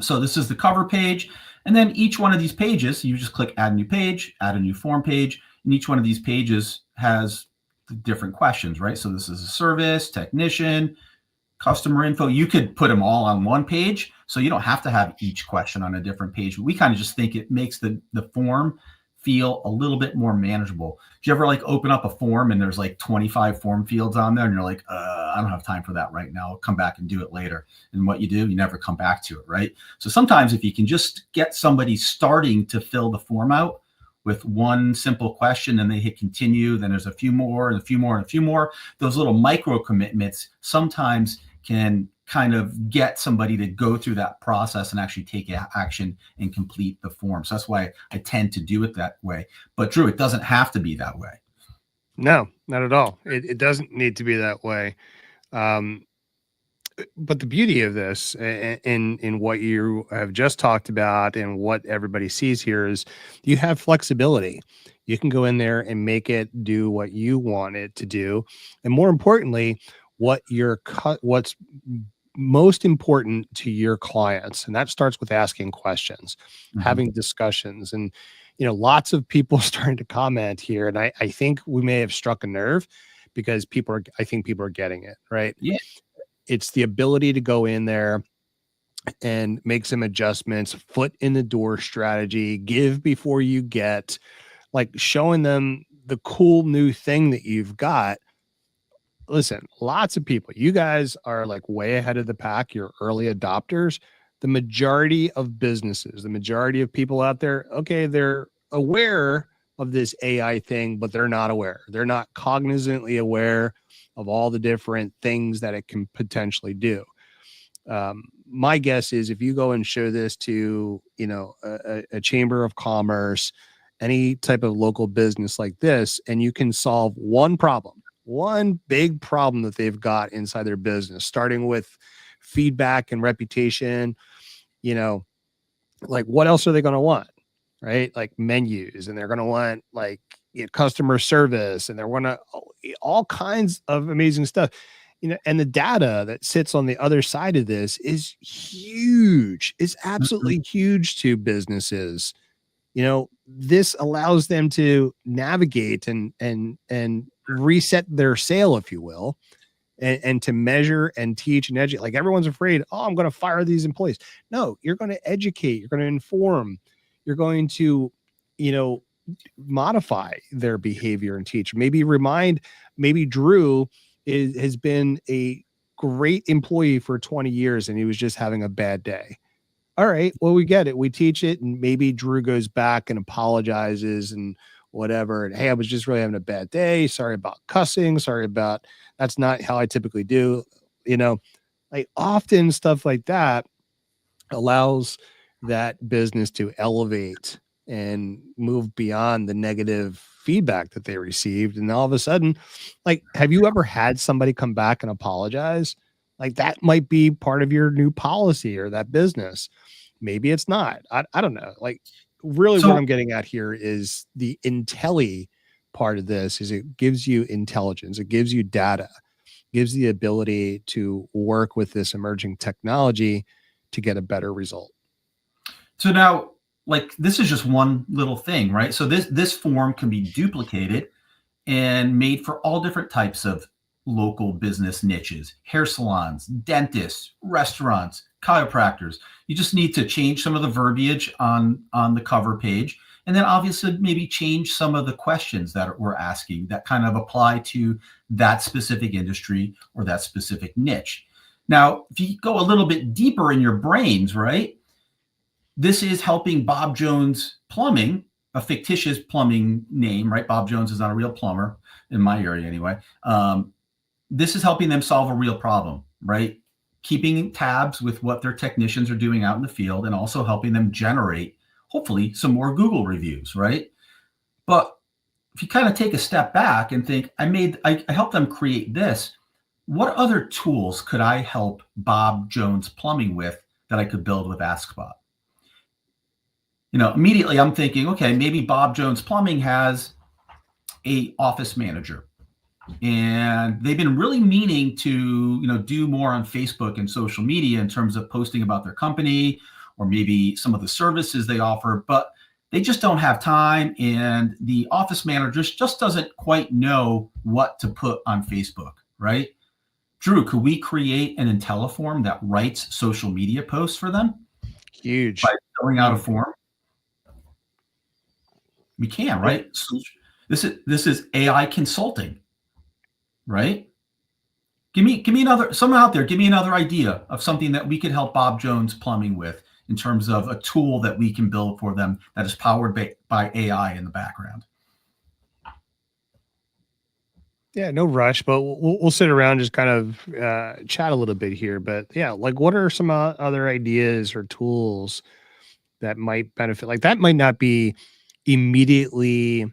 A: So this is the cover page. And then each one of these pages, you just click add new page, add a new form page. And each one of these pages has the different questions, right? So this is a service, technician, customer info. You could put them all on one page. So you don't have to have each question on a different page. We kind of just think it makes the form feel a little bit more manageable. Do you ever like open up a form and there's like 25 form fields on there and you're like, I don't have time for that right now. I'll come back and do it later. And what you do, you never come back to it, right? So sometimes if you can just get somebody starting to fill the form out with one simple question and they hit continue, then there's a few more and a few more and a few more. Those little micro commitments sometimes can kind of get somebody to go through that process and actually take action and complete the form. So that's why I tend to do it that way. But Drew, it doesn't have to be that way.
B: No, not at all. It doesn't need to be that way. Um, but the beauty of this in what you have just talked about and what everybody sees here is you have flexibility. You can go in there and make it do what you want it to do, and more importantly, what's most important to your clients, and that starts with asking questions,
A: Mm-hmm.
B: having discussions. And lots of people starting to comment here, and I think we may have struck a nerve because I think people are getting it right.
A: Yeah.
B: It's the ability to go in there and make some adjustments, foot in the door strategy, give before you get, like showing them the cool new thing that you've got. Listen, lots of people, you guys are like way ahead of the pack. You're early adopters. The majority of businesses, the majority of people out there, okay, they're aware of this AI thing, but they're not aware. They're not cognizantly aware of all the different things that it can potentially do. My guess is if you go and show this to, a chamber of commerce, any type of local business like this, and you can solve one big problem that they've got inside their business, starting with feedback and reputation, you know, like what else are they going to want? Right? Like menus, and they're going to want like customer service, and they're going to all kinds of amazing stuff. And the data that sits on the other side of this is huge. It's
A: Mm-hmm.
B: absolutely huge to businesses. This allows them to navigate and reset their sale, if you will, and to measure and teach and educate. Like everyone's afraid, oh, I'm going to fire these employees. No, you're going to educate, you're going to inform, you're going to, you know, modify their behavior and teach. Maybe Drew has been a great employee for 20 years and he was just having a bad day. All right, well, we get it. We teach it, and maybe Drew goes back and apologizes and whatever. And hey, I was just really having a bad day. Sorry about cussing. Sorry about that's not how I typically do. You know, like often stuff like that allows that business to elevate and move beyond the negative feedback that they received. And all of a sudden, like, have you ever had somebody come back and apologize? Like that might be part of your new policy or that business. Maybe it's not. I don't know. Like really what
A: So
B: I'm getting at here is the intelli part of this is it gives you intelligence. It gives you data, gives the ability to work with this emerging technology to get a better result.
A: So now, like this is just one little thing, right? So this form can be duplicated and made for all different types of local business niches: hair salons, dentists, restaurants, chiropractors. You just need to change some of the verbiage on the cover page, and then obviously maybe change some of the questions that we're asking that kind of apply to that specific industry or that specific niche. Now, if you go a little bit deeper in your brains, right? This is helping Bob Jones Plumbing, a fictitious plumbing name, right? Bob Jones is not a real plumber in my area anyway. This is helping them solve a real problem, right? Keeping tabs with what their technicians are doing out in the field and also helping them generate, hopefully, some more Google reviews, right? But if you kind of take a step back and think, I helped them create this. What other tools could I help Bob Jones Plumbing with that I could build with AskBob? Immediately I'm thinking, okay, maybe Bob Jones Plumbing has a office manager, and they've been really meaning to, do more on Facebook and social media in terms of posting about their company or maybe some of the services they offer, but they just don't have time, and the office manager just doesn't quite know what to put on Facebook, right? Drew, could we create an Intelliform that writes social media posts for them by
B: Huge.
A: filling out a
B: Huge.
A: form? We can,
B: Yep.
A: right? So this is AI consulting, right? Give me another, someone out there, give me another idea of something that we could help Bob Jones Plumbing with in terms of a tool that we can build for them that is powered by AI in the background.
B: Yeah, no rush, but we'll sit around, just kind of chat a little bit here. But yeah, like, what are some other ideas or tools that might benefit? Like, that might not be immediately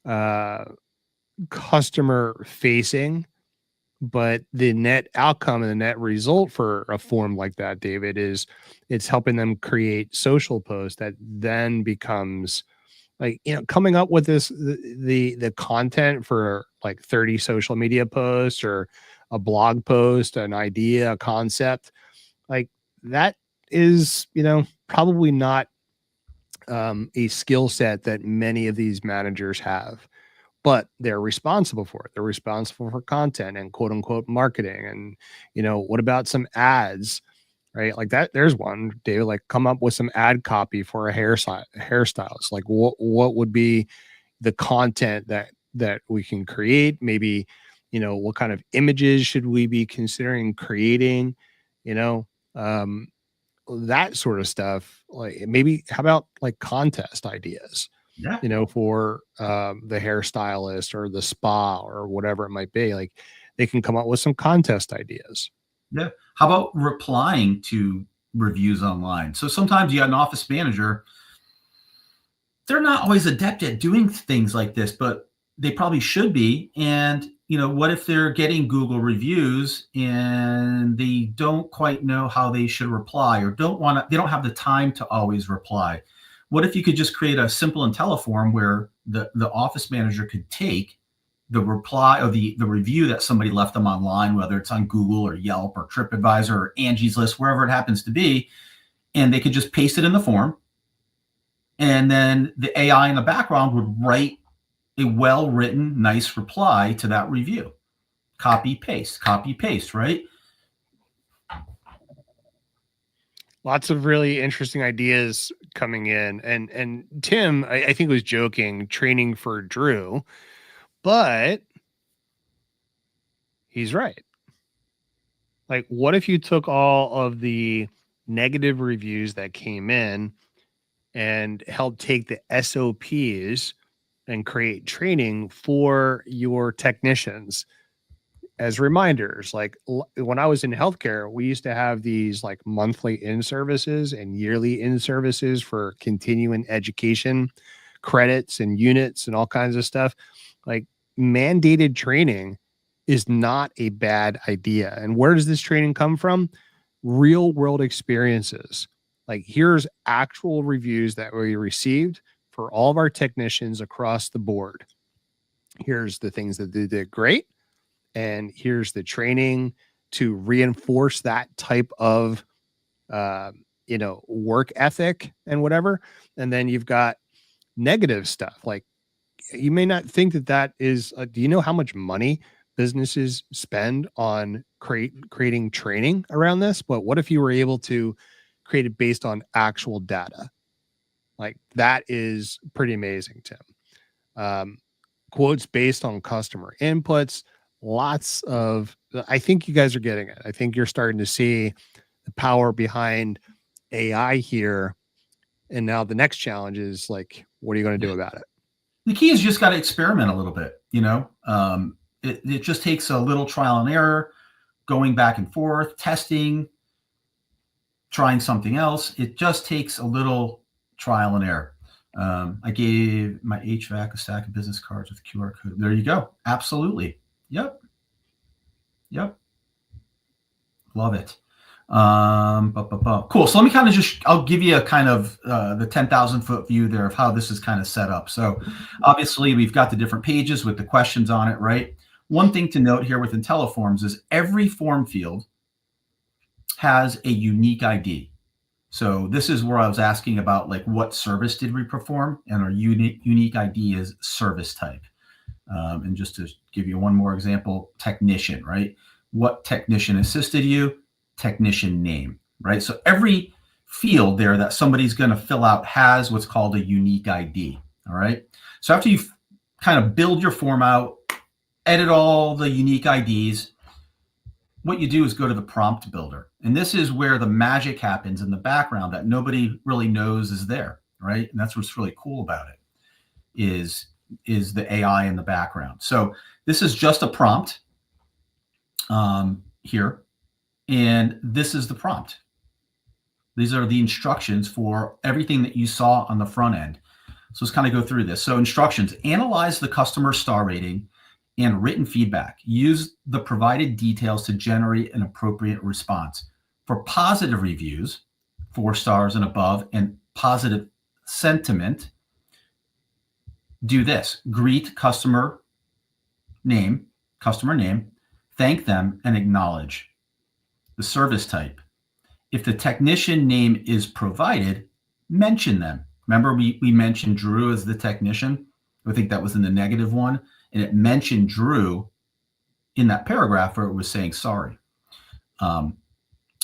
B: uh, customer facing, but the net outcome and the net result for a form like that, David, is it's helping them create social posts that then becomes, like, coming up with the content for like 30 social media posts or a blog post, an idea, a concept like that is, probably not a skill set that many of these managers have, but they're responsible for it. They're responsible for content and quote unquote marketing. And, what about some ads, right? Like that, there's one, David, like, come up with some ad copy for a hairstyles. Like, what would be the content that we can create? Maybe, what kind of images should we be considering creating? You know, um, that sort of stuff. Like, maybe how about like contest ideas,
A: Yeah,
B: for the hairstylist or the spa or whatever it might be. Like, they can come up with some contest ideas.
A: yeah. How about replying to reviews online? So sometimes you got an office manager, they're not always adept at doing things like this, but they probably should be. And what if they're getting Google reviews and they don't quite know how they should reply, or they don't have the time to always reply? What if you could just create a simple IntelliForm where the office manager could take the reply or the review that somebody left them online, whether it's on Google or Yelp or TripAdvisor or Angie's List, wherever it happens to be, and they could just paste it in the form, and then the AI in the background would write a well-written, nice reply to that review. Copy paste, right?
B: Lots of really interesting ideas coming in. And Tim, I think, was joking, training for Drew, but he's right. Like, what if you took all of the negative reviews that came in and helped take the SOPs and create training for your technicians as reminders? Like, when I was in healthcare, we used to have these like monthly in services and yearly in services for continuing education credits and units and all kinds of stuff. Like, mandated training is not a bad idea. And where does this training come from? Real world experiences. Like, here's actual reviews that we received for all of our technicians across the board. Here's the things that they did great, and here's the training to reinforce that type of work ethic and whatever. And then you've got negative stuff. Like, you may not think that is do you know how much money businesses spend on creating training around this? But what if you were able to create it based on actual data? Like, that is pretty amazing, Tim. um, Quotes based on customer inputs. Lots of, I think you guys are getting it. I think you're starting to see the power behind AI here. And now the next challenge is, like, what are you going to do about it?
A: The key is you just got to experiment a little bit. It just takes a little trial and error, going back and forth, testing, trying something else. It just takes a little trial and error. I gave my HVAC a stack of business cards with QR code. There you go. Absolutely. Yep. Yep. Love it. Cool. So let me kind of I'll give you a kind of the 10,000-foot view there of how this is kind of set up. So obviously we've got the different pages with the questions on it, right? One thing to note here with Intelliforms is every form field has a unique ID. So this is where I was asking about like what service did we perform, and our unique ID is service type. And just to give you one more example, technician, right? What technician assisted you? Technician name, right? So every field there that somebody's going to fill out has what's called a unique ID. All right. So after you kind of build your form out, edit all the unique IDs, what you do is go to the prompt builder. And this is where the magic happens in the background that nobody really knows is there, right? And that's what's really cool about it is the AI in the background. So this is just a prompt here, and this is the prompt. These are the instructions for everything that you saw on the front end. So let's kind of go through this. So instructions: analyze the customer star rating and written feedback. Use the provided details to generate an appropriate response. For positive reviews, 4 stars and above, and positive sentiment, do this: greet customer name, thank them, and acknowledge. The service type: if the technician name is provided, mention them. Remember, we mentioned Drew as the technician. I think that was in the negative one, and it mentioned Drew in that paragraph where it was saying sorry.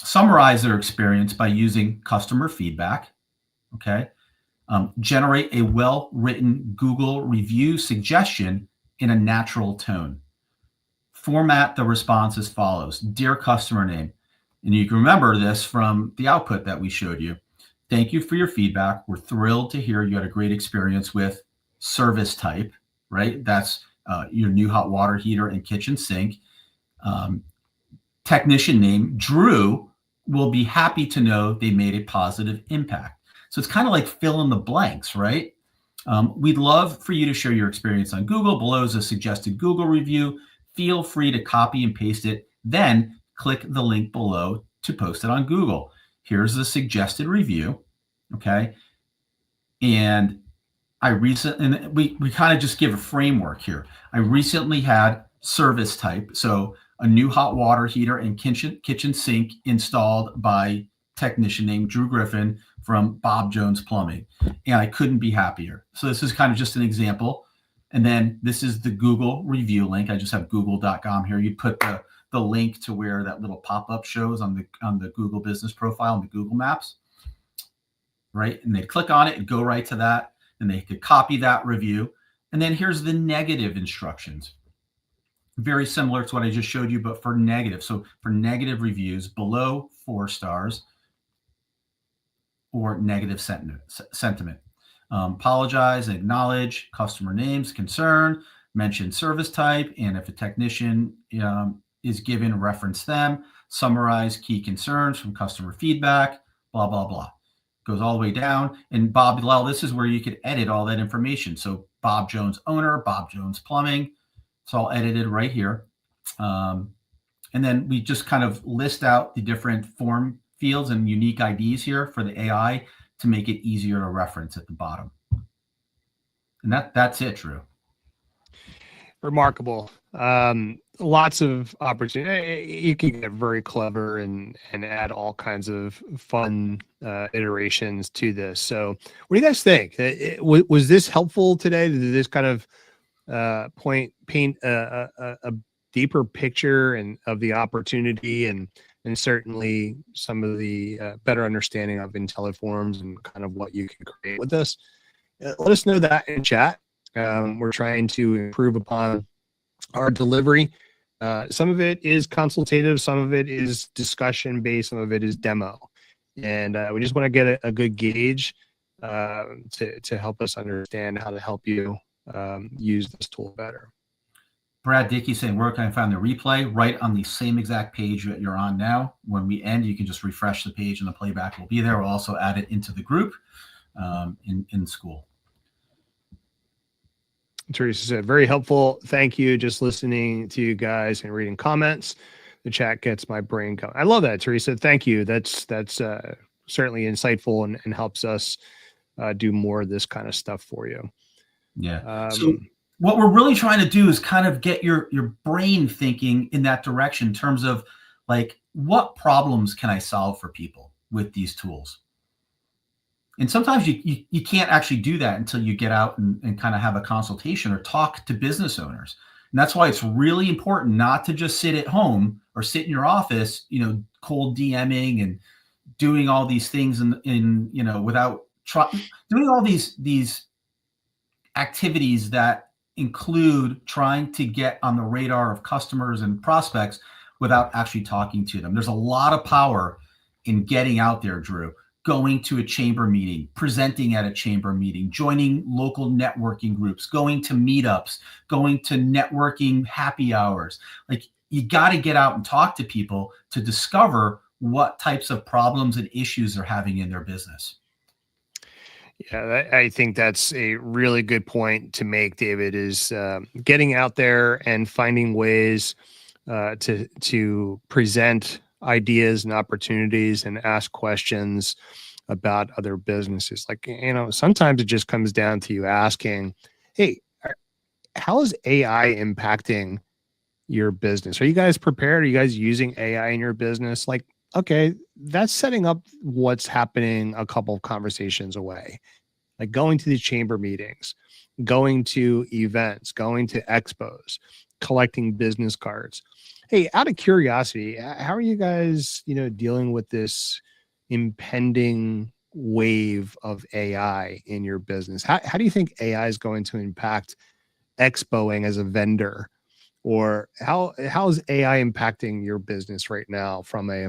A: Summarize their experience by using customer feedback. Okay. Generate a well-written Google review suggestion in a natural tone. Format the response as follows: dear customer name. And you can remember this from the output that we showed you. Thank you for your feedback. We're thrilled to hear you had a great experience with service type, right? That's your new hot water heater and kitchen sink. Technician name, Drew will be happy to know they made a positive impact. So it's kind of like fill in the blanks, right? We'd love for you to share your experience on Google. Below is a suggested Google review. Feel free to copy and paste it. Then click the link below to post it on Google. Here's the suggested review. Okay. And we kind of just give a framework here. I recently had service type. So a new hot water heater and kitchen sink installed by technician named Drew Griffin from Bob Jones Plumbing. And I couldn't be happier. So this is kind of just an example. And then this is the Google review link. I just have google.com here. You put the link to where that little pop-up shows on the Google business profile and the Google Maps, right? And they click on it and go right to that, and they could copy that review. And then here's the negative instructions. Very similar to what I just showed you, but for negative. So for negative reviews, below 4 stars or negative sentiment. Apologize and acknowledge customer names, concern, mention service type, and if a technician is given, reference them, summarize key concerns from customer feedback, blah, blah, blah. Goes all the way down. And Bob Lell, this is where you could edit all that information. So Bob Jones owner, Bob Jones Plumbing, it's all edited right here. And then we just kind of list out the different form fields and unique IDs here for the AI to make it easier to reference at the bottom. And that's it, Drew.
B: Remarkable. Lots of opportunity. You can get very clever and add all kinds of fun iterations to this. So what do you guys think? Was this helpful today? Did this kind of paint a deeper picture and of the opportunity and certainly some of the better understanding of Intelliforms and kind of what you can create with this? Let us know that in chat. We're trying to improve upon our delivery. Some of it is consultative, some of it is discussion based, some of it is demo. And we just want to get a good gauge to help us understand how to help you use this tool better.
A: Brad Dickey saying, where can I find the replay? Right on the same exact page that you're on now. When we end, you can just refresh the page and the playback will be there. We'll also add it into the group in school.
B: Teresa said, very helpful. Thank you. Just listening to you guys and reading comments. The chat gets my brain going. I love that, Teresa. Thank you. That's certainly insightful and helps us do more of this kind of stuff for you.
A: Yeah. So what we're really trying to do is kind of get your brain thinking in that direction in terms of like what problems can I solve for people with these tools. And sometimes you can't actually do that until you get out and kind of have a consultation or talk to business owners. And that's why it's really important not to just sit at home or sit in your office, cold DMing and doing all these things without doing all these activities that include trying to get on the radar of customers and prospects without actually talking to them. There's a lot of power in getting out there, Drew, going to a chamber meeting, presenting at a chamber meeting, joining local networking groups, going to meetups, going to networking happy hours. Like, you got to get out and talk to people to discover what types of problems and issues they're having in their business.
B: Yeah, I think that's a really good point to make, David, is getting out there and finding ways to present ideas and opportunities and ask questions about other businesses. Like, sometimes it just comes down to you asking, hey, how is AI impacting your business? Are you guys prepared? Are you guys using AI in your business? Like, okay, that's setting up what's happening a couple of conversations away. Like going to these chamber meetings, going to events, going to expos, collecting business cards. Hey, out of curiosity, how are you guys, dealing with this impending wave of AI in your business? How do you think AI is going to impact expoing as a vendor? Or how is AI impacting your business right now from a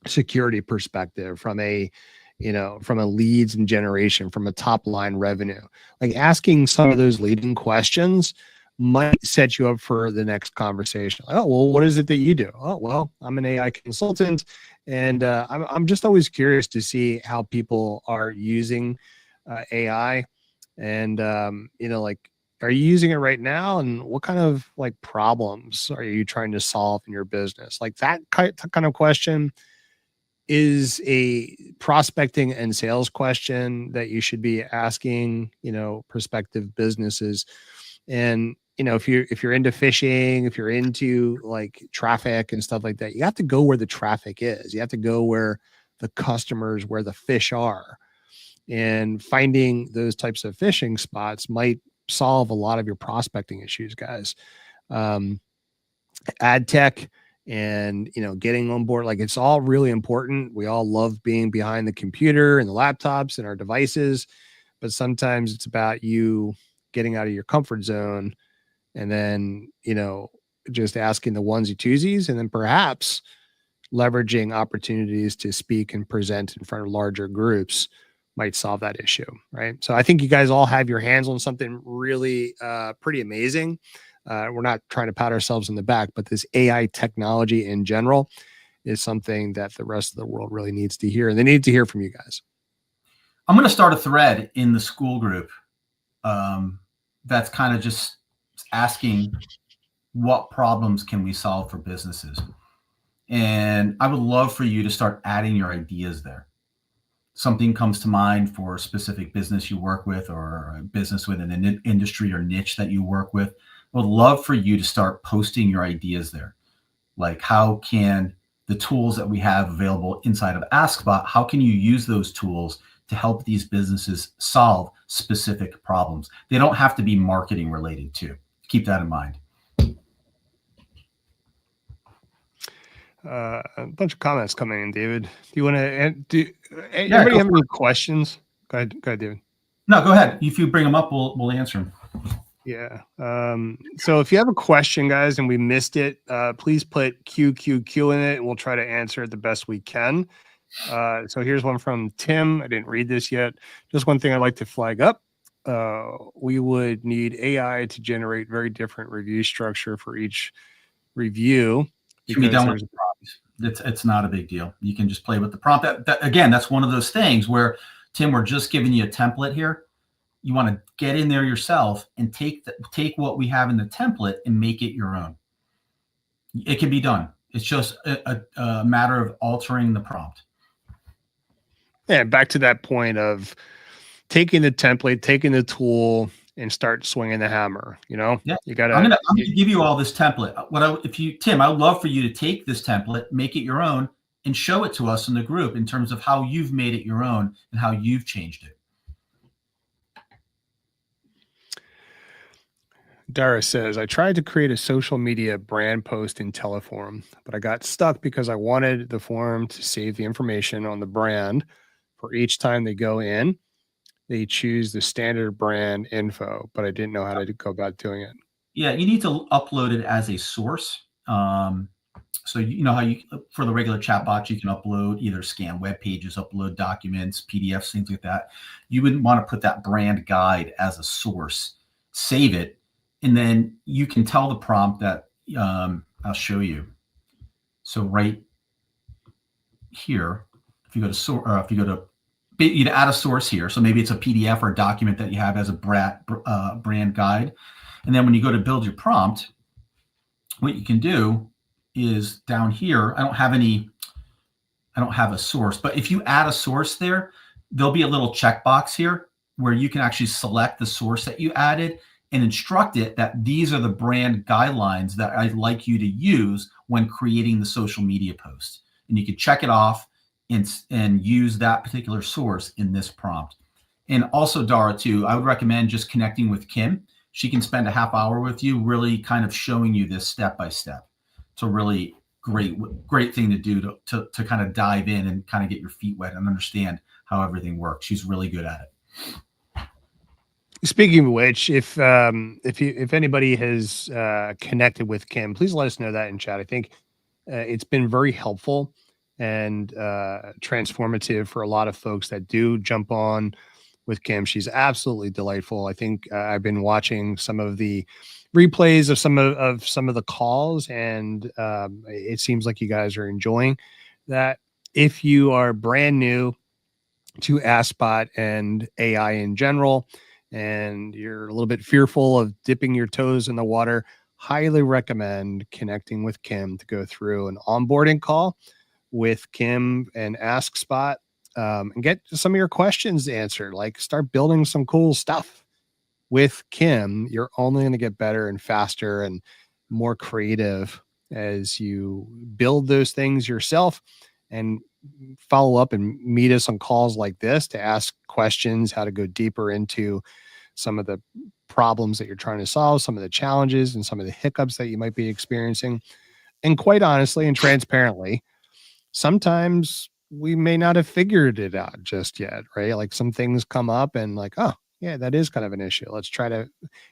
B: security perspective, from a leads and generation, from a top line revenue? Like, asking some of those leading questions might set you up for the next conversation. Like, oh, well, what is it that you do? Oh, well, I'm an AI consultant, and I'm just always curious to see how people are using AI, and like, are you using it right now, and what kind of like problems are you trying to solve in your business? Like, that kind of question is a prospecting and sales question that you should be asking, prospective businesses. And, if you're into fishing, if you're into like traffic and stuff like that, you have to go where the traffic is. You have to go where the customers, where the fish are. And finding those types of fishing spots might solve a lot of your prospecting issues, guys. Um, Ad tech and getting on board, like, it's all really important. We all love being behind the computer and the laptops and our devices, but sometimes it's about you getting out of your comfort zone, and then just asking the onesie twosies, and then perhaps leveraging opportunities to speak and present in front of larger groups might solve that issue, right? So I think you guys all have your hands on something really pretty amazing. We're not trying to pat ourselves in the back, but this AI technology in general is something that the rest of the world really needs to hear, and they need to hear from you guys.
A: I'm going to start a thread in the school group that's kind of just asking what problems can we solve for businesses. And I would love for you to start adding your ideas there. Something comes to mind for a specific business you work with, or a business within an industry or niche that you work with. I would love for you to start posting your ideas there. Like, how can the tools that we have available inside of AskBot, how can you use those tools to help these businesses solve specific problems? They don't have to be marketing related too. Keep that in mind.
B: A bunch of comments coming in, David. Do you want to do?
A: Yeah,
B: Anybody have any questions? Go ahead, David.
A: No, go ahead. If you bring them up, we'll answer them.
B: Yeah. So if you have a question, guys, and we missed it, please put QQQ in it, and we'll try to answer it the best we can. So here's one from Tim. I didn't read this yet. Just one thing I'd like to flag up. We would need AI to generate very different review structure for each review.
A: Can be done with the prompts. It's not a big deal. You can just play with the prompt. Again, that's one of those things where, Tim, we're just giving you a template here. You want to get in there yourself and take what we have in the template and make it your own. It can be done. It's just a matter of altering the prompt.
B: Yeah, back to that point of taking the template, taking the tool, and start swinging the hammer.
A: Yeah.
B: You
A: I'm
B: gotta,
A: gonna give you all this template. If you, Tim, I would love for you to take this template, make it your own, and show it to us in the group in terms of how you've made it your own and how you've changed it.
B: Dara says, I tried to create a social media brand post in Teleform, but I got stuck because I wanted the form to save the information on the brand for each time they go in. They choose the standard brand info, but I didn't know how to go about doing it.
A: Yeah, you need to upload it as a source. So you know how you, for the regular chat box, you can upload either scan web pages, upload documents, PDFs, things like that. You wouldn't want to put that brand guide as a source. Save it, and then you can tell the prompt that I'll show you. So right here, if you go to if you go to, you add a source here. So maybe it's a PDF or a document that you have as a brand guide. And then when you go to build your prompt, what you can do is down here, I don't have a source, but if you add a source there, there'll be a little checkbox here where you can actually select the source that you added and instruct it that these are the brand guidelines that I'd like you to use when creating the social media post. And you can check it off and use that particular source in this prompt. And also, Dara, too, I would recommend just connecting with Kim. She can spend a half hour with you, really kind of showing you this step by step. It's a really great thing to do to kind of dive in and kind of get your feet wet and understand how everything works. She's really good at it.
B: Speaking of which, if anybody has connected with Kim, please let us know that in chat. I think it's been very helpful and transformative for a lot of folks that do jump on with Kim. She's absolutely delightful. I think I've been watching some of the replays of some of the calls, and it seems like you guys are enjoying that. If you are brand new to Askbot and AI in general, and you're a little bit fearful of dipping your toes in the water, highly recommend connecting with Kim to go through an onboarding call with Kim and AskSpot, and get some of your questions answered. Like, start building some cool stuff with Kim. You're only going to get better and faster and more creative as you build those things yourself, and follow up and meet us on calls like this to ask questions, how to go deeper into some of the problems that you're trying to solve, some of the challenges and some of the hiccups that you might be experiencing. And quite honestly and transparently, sometimes we may not have figured it out just yet, right? Like, some things come up and like, oh yeah, that is kind of an issue. Let's try to,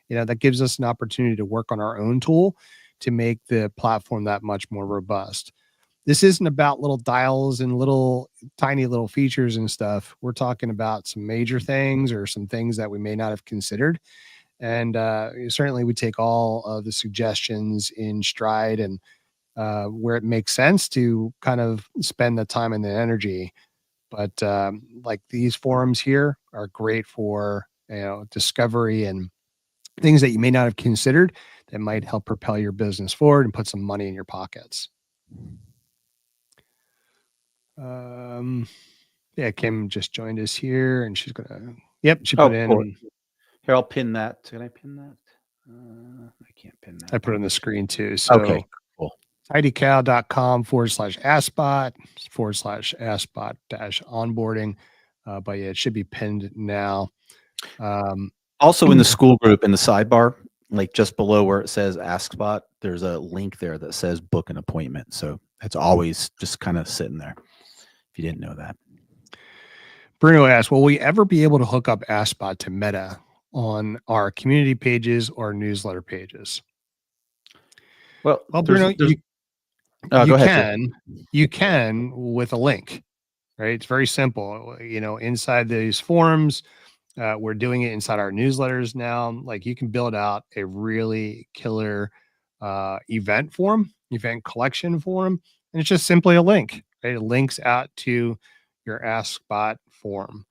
B: that gives us an opportunity to work on our own tool to make the platform that much more robust. This isn't about little dials and little tiny little features and stuff. We're talking about some major things or some things that we may not have considered. And certainly we take all of the suggestions in stride, and where it makes sense to kind of spend the time and the energy. But like, these forums here are great for discovery and things that you may not have considered that might help propel your business forward and put some money in your pockets. Yeah, Kim just joined us here, and she's gonna. Yep, she put in.
C: Cool. Here, I'll pin that. Can I pin that? I can't pin that.
B: I put it on the screen too. So
C: okay, cool.
B: tidycow.com/askbot/askbot-onboarding. But yeah, it should be pinned now.
C: Also, in the school group, in the sidebar, like just below where it says AskSpot, there's a link there that says book an appointment. So it's always just kind of sitting there, if you didn't know that.
B: Bruno asks, will we ever be able to hook up AskSpot to Meta on our community pages or newsletter pages?
C: Well,
B: Bruno, you can with a link, right? It's very simple. Inside these forums, we're doing it inside our newsletters now. Like, you can build out a really killer event collection form, and it's just simply a link, right? It links out to your AskSpot form.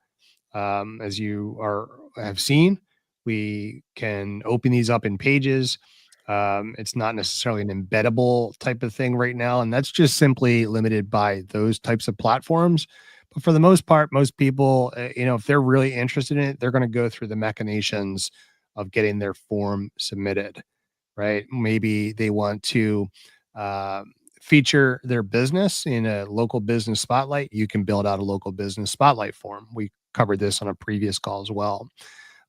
B: As you have seen, we can open these up in pages. It's not necessarily an embeddable type of thing right now, and that's just simply limited by those types of platforms. But for the most part, most people, if they're really interested in it, they're going to go through the machinations of getting their form submitted, right? Maybe they want to feature their business in a local business spotlight. You can build out a local business spotlight form. We covered this on a previous call as well.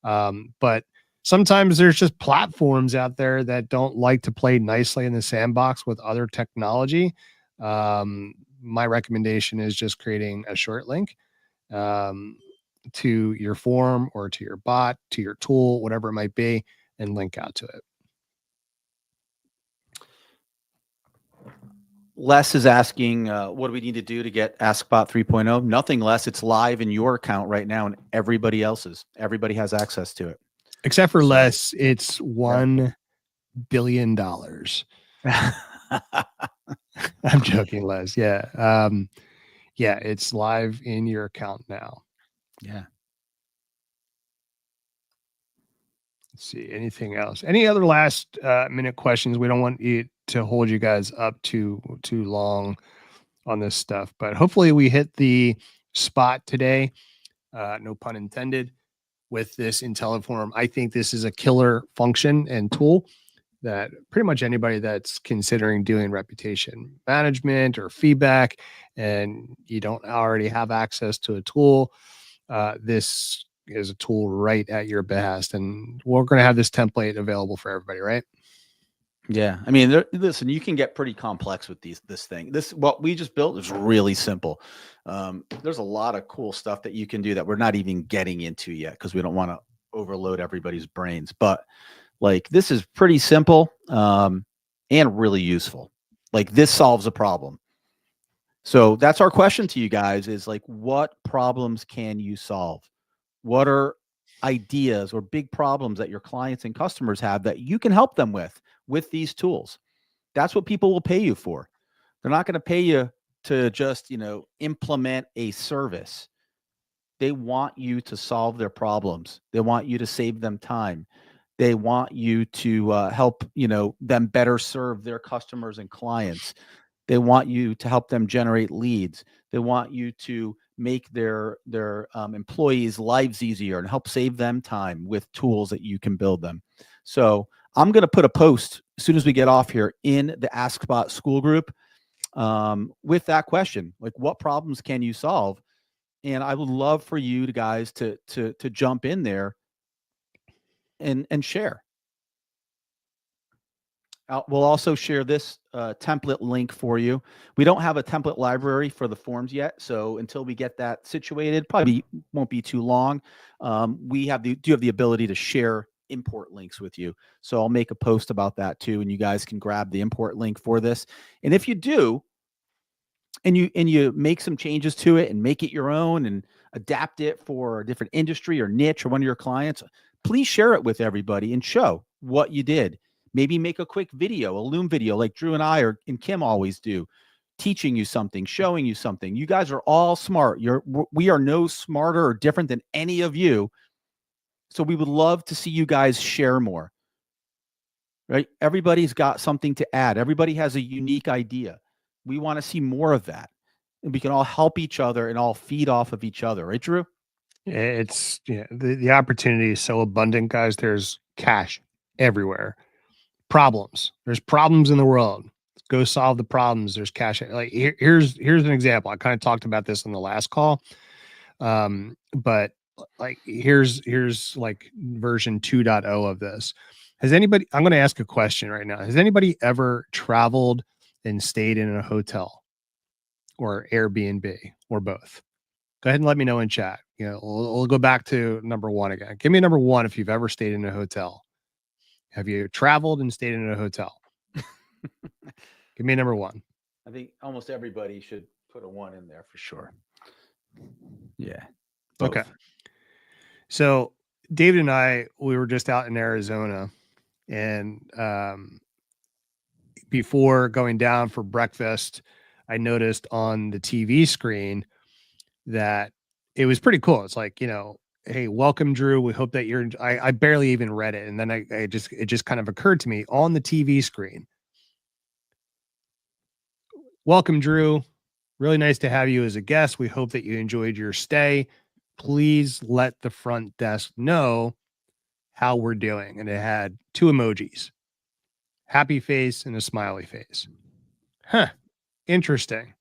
B: But sometimes there's just platforms out there that don't like to play nicely in the sandbox with other technology. My recommendation is just creating a short link to your form or to your bot, to your tool, whatever it might be, and link out to it.
C: Les is asking, what do we need to do to get AskBot 3.0? Nothing less. It's live in your account right now and everybody else's. Everybody has access to it.
B: Except for Les, it's $1 billion. I'm joking, Les. Yeah. Yeah, it's live in your account now.
C: Yeah.
B: Let's see. Anything else? Any other last minute questions? We don't want you to hold you guys up too long on this stuff, but hopefully we hit the spot today. No pun intended. With this Intelliform, I think this is a killer function and tool that pretty much anybody that's considering doing reputation management or feedback, and you don't already have access to a tool, this is a tool right at your behest. And we're going to have this template available for everybody, right?
C: Yeah. I mean, listen, you can get pretty complex with this thing. What we just built is really simple. There's a lot of cool stuff that you can do that we're not even getting into yet because we don't want to overload everybody's brains. But like, this is pretty simple and really useful. Like, this solves a problem. So that's our question to you guys is like, what problems can you solve? What are ideas or big problems that your clients and customers have that you can help them with these tools? That's what people will pay you for. They're not going to pay you to just, implement a service. They want you to solve their problems. They want you to save them time. They want you to help, them better serve their customers and clients. They want you to help them generate leads. They want you to make their employees' lives easier and help save them time with tools that you can build them. So I'm going to put a post as soon as we get off here in the AskBot school group with that question, like, what problems can you solve? And I would love for you guys to jump in there and share. We'll also share this template link for you. We don't have a template library for the forms yet, so until we get that situated, probably won't be too long. We do have the ability to share import links with you, so I'll make a post about that too, and you guys can grab the import link for this. And if you do, and you make some changes to it and make it your own and adapt it for a different industry or niche or one of your clients, please share it with everybody and show what you did. Maybe make a quick video, a Loom video like Drew and I and Kim always do, teaching you something, showing you something. You guys are all smart. We are no smarter or different than any of you. So we would love to see you guys share more, right? Everybody's got something to add. Everybody has a unique idea. We want to see more of that. And we can all help each other and all feed off of each other. Right, Drew?
B: It's the opportunity is so abundant, guys. There's cash everywhere. There's problems in the world. Go solve the problems. There's cash. Like here's an example. I kind of talked about this in the last call. But like here's like version 2.0 of this. I'm going to ask a question right now. Has anybody ever traveled and stayed in a hotel or Airbnb or both? Go ahead and let me know in chat. We'll go back to number one again. Give me number one if you've ever stayed in a hotel. Have you traveled and stayed in a hotel? Give me number one.
C: I think almost everybody should put a 1 in there for sure. Yeah. Both.
B: Okay. So David and I, we were just out in Arizona, and before going down for breakfast, I noticed on the TV screen that it was pretty cool. It's like, hey, welcome, Drew. We hope that you're. I barely even read it, and then it just kind of occurred to me on the TV screen. Welcome, Drew. Really nice to have you as a guest. We hope that you enjoyed your stay. Please let the front desk know how we're doing. And it had 2 emojis, happy face and a smiley face. Huh. Interesting.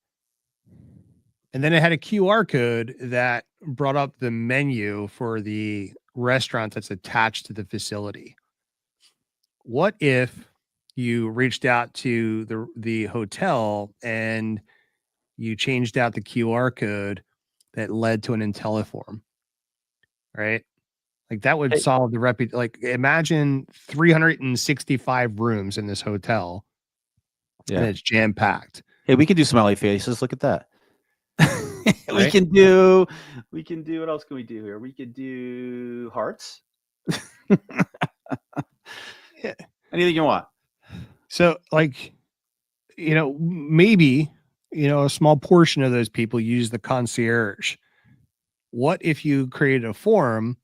B: And then it had a QR code that brought up the menu for the restaurant that's attached to the facility. What if you reached out to the hotel and you changed out the QR code that led to an Intelliform, right? Like that would
C: Hey,
B: solve the like imagine 365 rooms in this hotel and
C: yeah.
B: it's jam packed,
C: Hey, we can do smiley faces. Look at that. we
B: right?
C: can do. We can do. What else can we do here? We could do hearts.
B: Yeah.
C: Anything you want.
B: So like, maybe, a small portion of those people use the concierge. What if you created a forum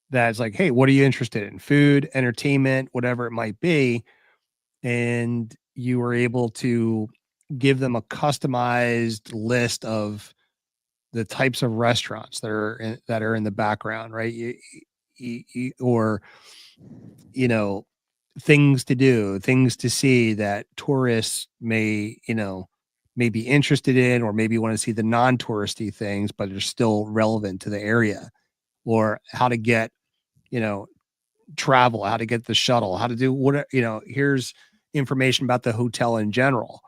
B: that's like, hey, what are you interested in? Food, entertainment, whatever it might be. And you were able to give them a customized list of the types of restaurants that are in the background, right? Or, things to do, things to see that tourists may be interested in, or maybe want to see the non-touristy things, but are still relevant to the area, or how to get, you know, travel, how to get the shuttle, how to do what, here's information about the hotel in general.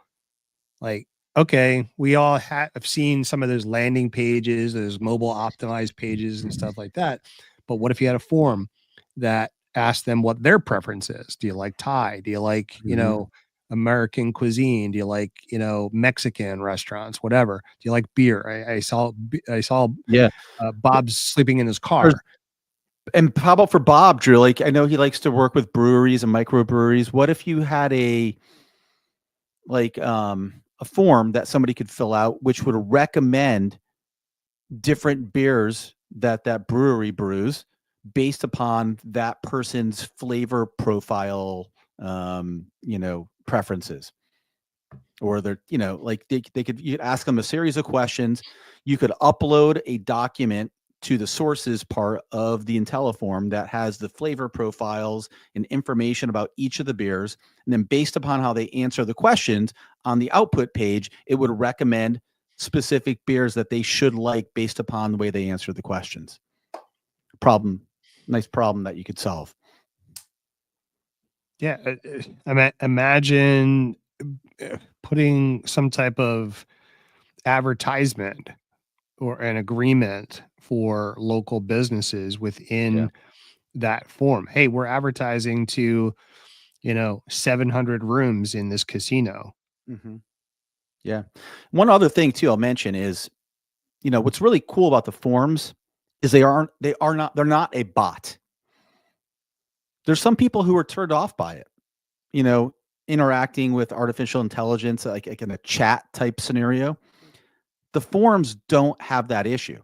B: Like, okay, we all have seen some of those landing pages, those mobile optimized pages and stuff like that. But what if you had a form that asked them what their preference is? Do you like Thai? Do you like, American cuisine? Do you like, Mexican restaurants, whatever? Do you like beer? I saw
C: Yeah.
B: Bob's sleeping in his
C: There's-
B: car.
C: And how about for Bob, Drew? Like, I know he likes to work with breweries and microbreweries. What if you had a form that somebody could fill out, which would recommend different beers that brewery brews based upon that person's flavor profile, preferences, or they're, like you could ask them a series of questions. You could upload a document to the sources part of the Intelliform that has the flavor profiles and information about each of the beers. And then based upon how they answer the questions on the output page, it would recommend specific beers that they should like based upon the way they answer the questions. Nice problem that you could solve.
B: Yeah. Imagine putting some type of advertisement or an agreement for local businesses within that form. Hey, we're advertising to, 700 rooms in this casino.
C: Mm-hmm. Yeah. One other thing too, I'll mention is, what's really cool about the forms is they're not a bot. There's some people who are turned off by it, interacting with artificial intelligence, like in a chat type scenario. The forms don't have that issue.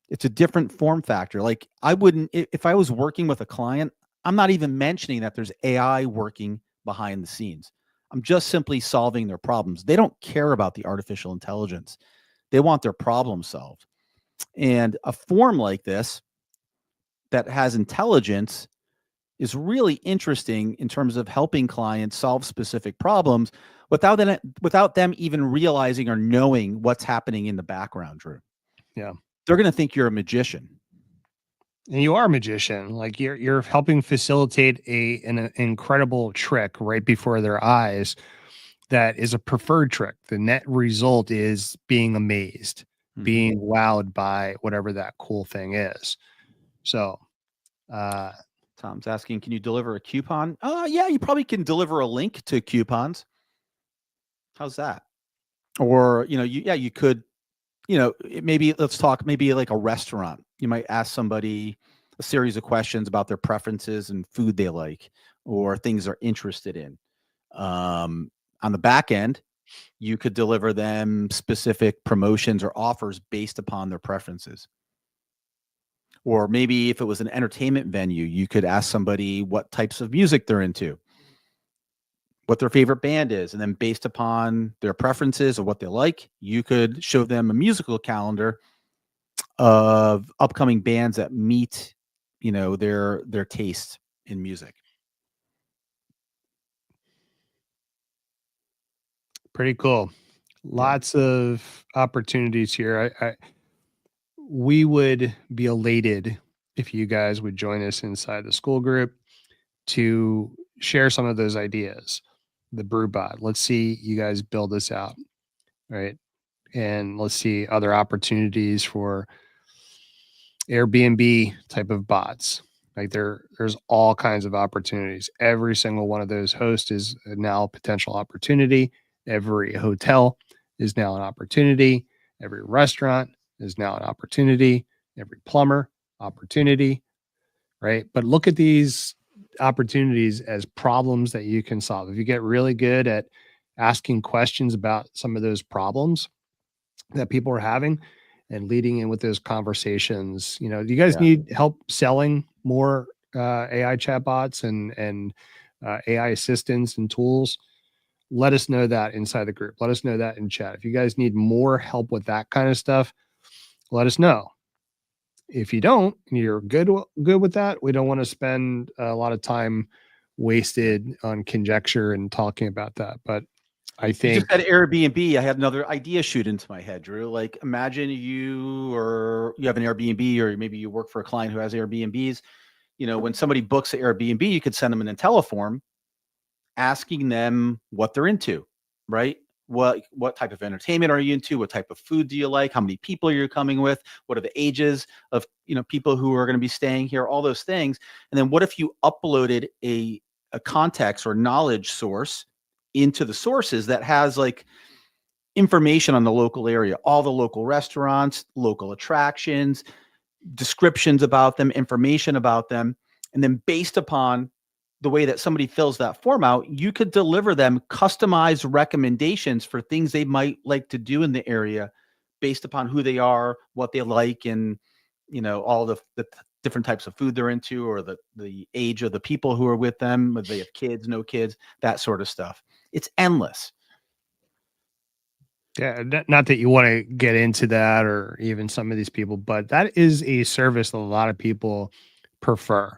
C: It's a different form factor. Like if I was working with a client, I'm not even mentioning that there's AI working behind the scenes. I'm just simply solving their problems. They don't care about the artificial intelligence. They want their problem solved. And a form like this that has intelligence is really interesting in terms of helping clients solve specific problems without them even realizing or knowing what's happening in the background, Drew.
B: Yeah.
C: They're going to think you're a magician.
B: And you are a magician. Like you're helping facilitate an incredible trick right before their eyes. That is a preferred trick. The net result is being amazed, being wowed by whatever that cool thing is. So,
C: Tom's asking, can you deliver a coupon? Yeah, you probably can deliver a link to coupons. How's that? Or, you could, maybe let's talk maybe like a restaurant. You might ask somebody a series of questions about their preferences and food they like or things they're interested in. On the back end, you could deliver them specific promotions or offers based upon their preferences. Or maybe if it was an entertainment venue, you could ask somebody what types of music they're into, what their favorite band is. And then based upon their preferences or what they like, you could show them a musical calendar of upcoming bands that meet, their taste in music.
B: Pretty cool. Lots of opportunities here. We would be elated if you guys would join us inside the school group to share some of those ideas. The BrewBot. Let's see you guys build this out, right? And let's see other opportunities for Airbnb type of bots. Like there's all kinds of opportunities. Every single one of those hosts is now a potential opportunity. Every hotel is now an opportunity. Every restaurant is now an opportunity. Every plumber, opportunity, right? But look at these opportunities as problems that you can solve. If you get really good at asking questions about some of those problems that people are having and leading in with those conversations, do you guys need help selling more AI chatbots and AI assistants and tools? Let us know that inside the group. Let us know that in chat. If you guys need more help with that kind of stuff, let us know. If you don't, and you're good with that, we don't want to spend a lot of time wasted on conjecture and talking about that. But I think
C: you just had Airbnb. I had another idea shoot into my head, Drew. Like, imagine you have an Airbnb, or maybe you work for a client who has Airbnbs. When somebody books an Airbnb, you could send them an Intelliform asking them what they're into, right? What type of entertainment are you into? What type of food do you like? How many people are you coming with? What are the ages of people who are going to be staying here? All those things. And then what if you uploaded a context or knowledge source into the sources that has like information on the local area, all the local restaurants, local attractions, descriptions about them, information about them, and then based upon the way that somebody fills that form out, you could deliver them customized recommendations for things they might like to do in the area based upon who they are, what they like, and all the different types of food they're into, or the age of the people who are with them, whether they have kids, no kids, that sort of stuff. It's endless.
B: Yeah, not that you want to get into that or even some of these people, but that is a service that a lot of people prefer.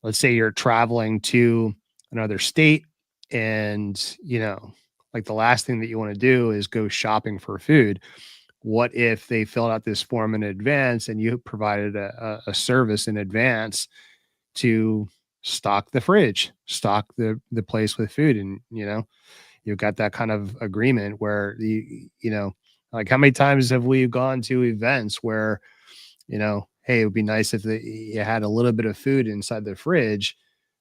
B: Let's say you're traveling to another state and, like the last thing that you want to do is go shopping for food. What if they filled out this form in advance and you provided a service in advance to stock the fridge, stock the place with food, and you've got that kind of agreement where like how many times have we gone to events where hey, it would be nice if you had a little bit of food inside the fridge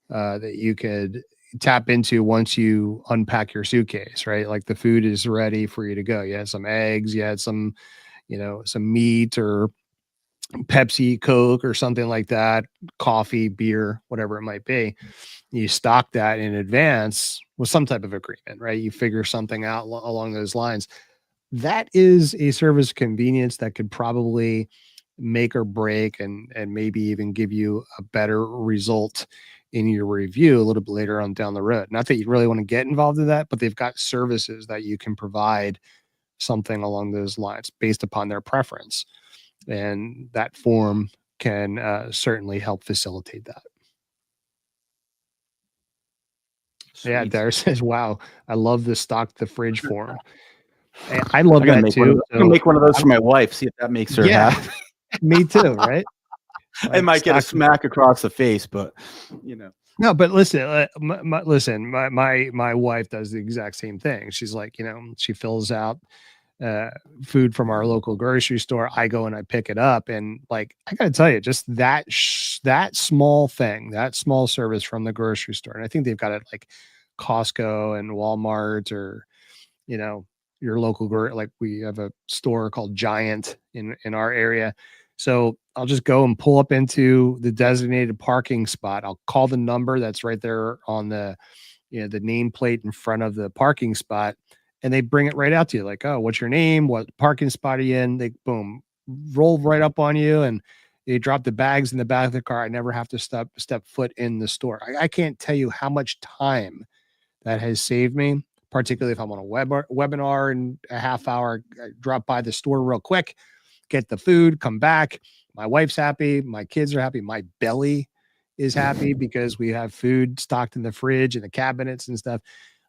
B: that you could tap into once you unpack your suitcase, right? Like the food is ready for you to go. You had some eggs, you had some some meat or Pepsi, Coke, or something like that, coffee, beer, whatever it might be. You stock that in advance with some type of agreement, right? You figure something out along those lines. That is a service convenience that could probably make or break and maybe even give you a better result in your review a little bit later on down the road. Not that you really want to get involved in that, but they've got services that you can provide something along those lines based upon their preference. And that form can certainly help facilitate that. Sweet. Yeah, Dara says, wow, I love the stock the fridge form. I love that too.
C: I'm gonna make one of those for my wife, see if that makes her happy.
B: Me too, right?
C: Like, I might get a smack across the face, but
B: No, but listen, my wife does the exact same thing. She's like, she fills out food from our local grocery store. I go and I pick it up, and like I gotta tell you, just that small thing, that small service from the grocery store, and I think they've got it like Costco and Walmart, or your local like we have a store called Giant in our area. So I'll just go and pull up into the designated parking spot. I'll call the number that's right there on the the nameplate in front of the parking spot, and they bring it right out to you. Like, oh, what's your name? What parking spot are you in? They boom, roll right up on you, and you drop the bags in the back of the car. I never have to step foot in the store. I can't tell you how much time that has saved me, particularly if I'm on a webinar in a half hour. I drop by the store real quick, get the food, come back, my wife's happy, my kids are happy, my belly is happy because we have food stocked in the fridge and the cabinets and stuff.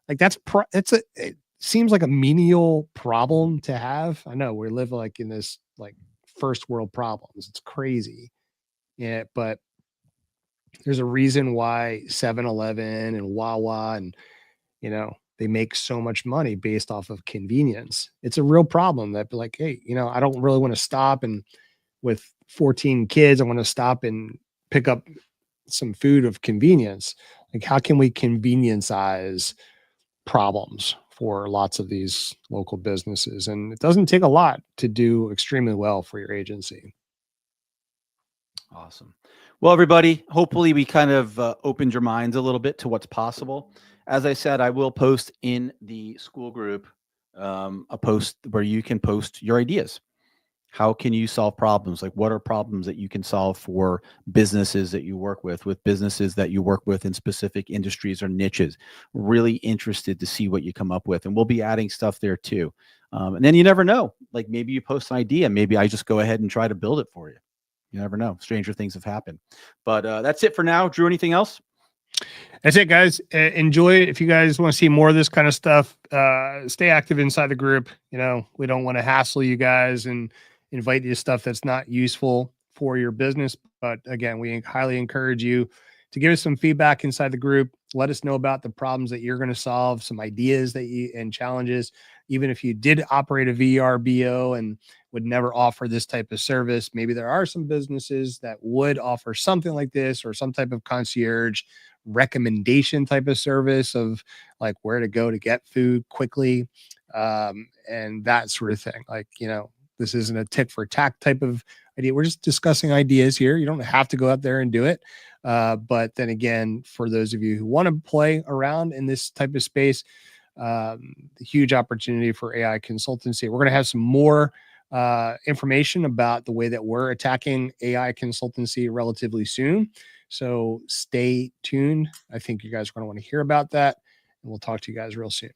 B: Like it seems like a menial problem to have. I know we live like in this like first world problems. It's crazy. Yeah, but there's a reason why 7-Eleven and Wawa and they make so much money based off of convenience. It's a real problem that like, hey, I don't really want to stop and with 14 kids, I want to stop and pick up some food of convenience. Like, how can we convenience-ize problems for lots of these local businesses? And it doesn't take a lot to do extremely well for your agency.
C: Awesome. Well, everybody, hopefully we kind of opened your minds a little bit to what's possible. As I said, I will post in the school group a post where you can post your ideas. How can you solve problems? Like, what are problems that you can solve for businesses that you work with businesses that you work with in specific industries or niches? Really interested to see what you come up with. And we'll be adding stuff there too. And then you never know, like maybe you post an idea. Maybe I just go ahead and try to build it for you. You never know. Stranger things have happened. But that's it for now. Drew, anything else?
B: That's it, guys. Enjoy it. If you guys want to see more of this kind of stuff, stay active inside the group. We don't want to hassle you guys and invite you to stuff that's not useful for your business. But again, we highly encourage you to give us some feedback inside the group. Let us know about the problems that you're going to solve, some ideas and challenges. Even if you did operate a VRBO and would never offer this type of service, maybe there are some businesses that would offer something like this or some type of concierge recommendation type of service of like where to go to get food quickly, and that sort of thing. Like, this isn't a tick for tack type of idea. We're just discussing ideas here. You don't have to go out there and do it. But then again, for those of you who want to play around in this type of space, the huge opportunity for AI consultancy. We're going to have some more information about the way that we're attacking AI consultancy relatively soon. So stay tuned. I think you guys are going to want to hear about that, and we'll talk to you guys real soon.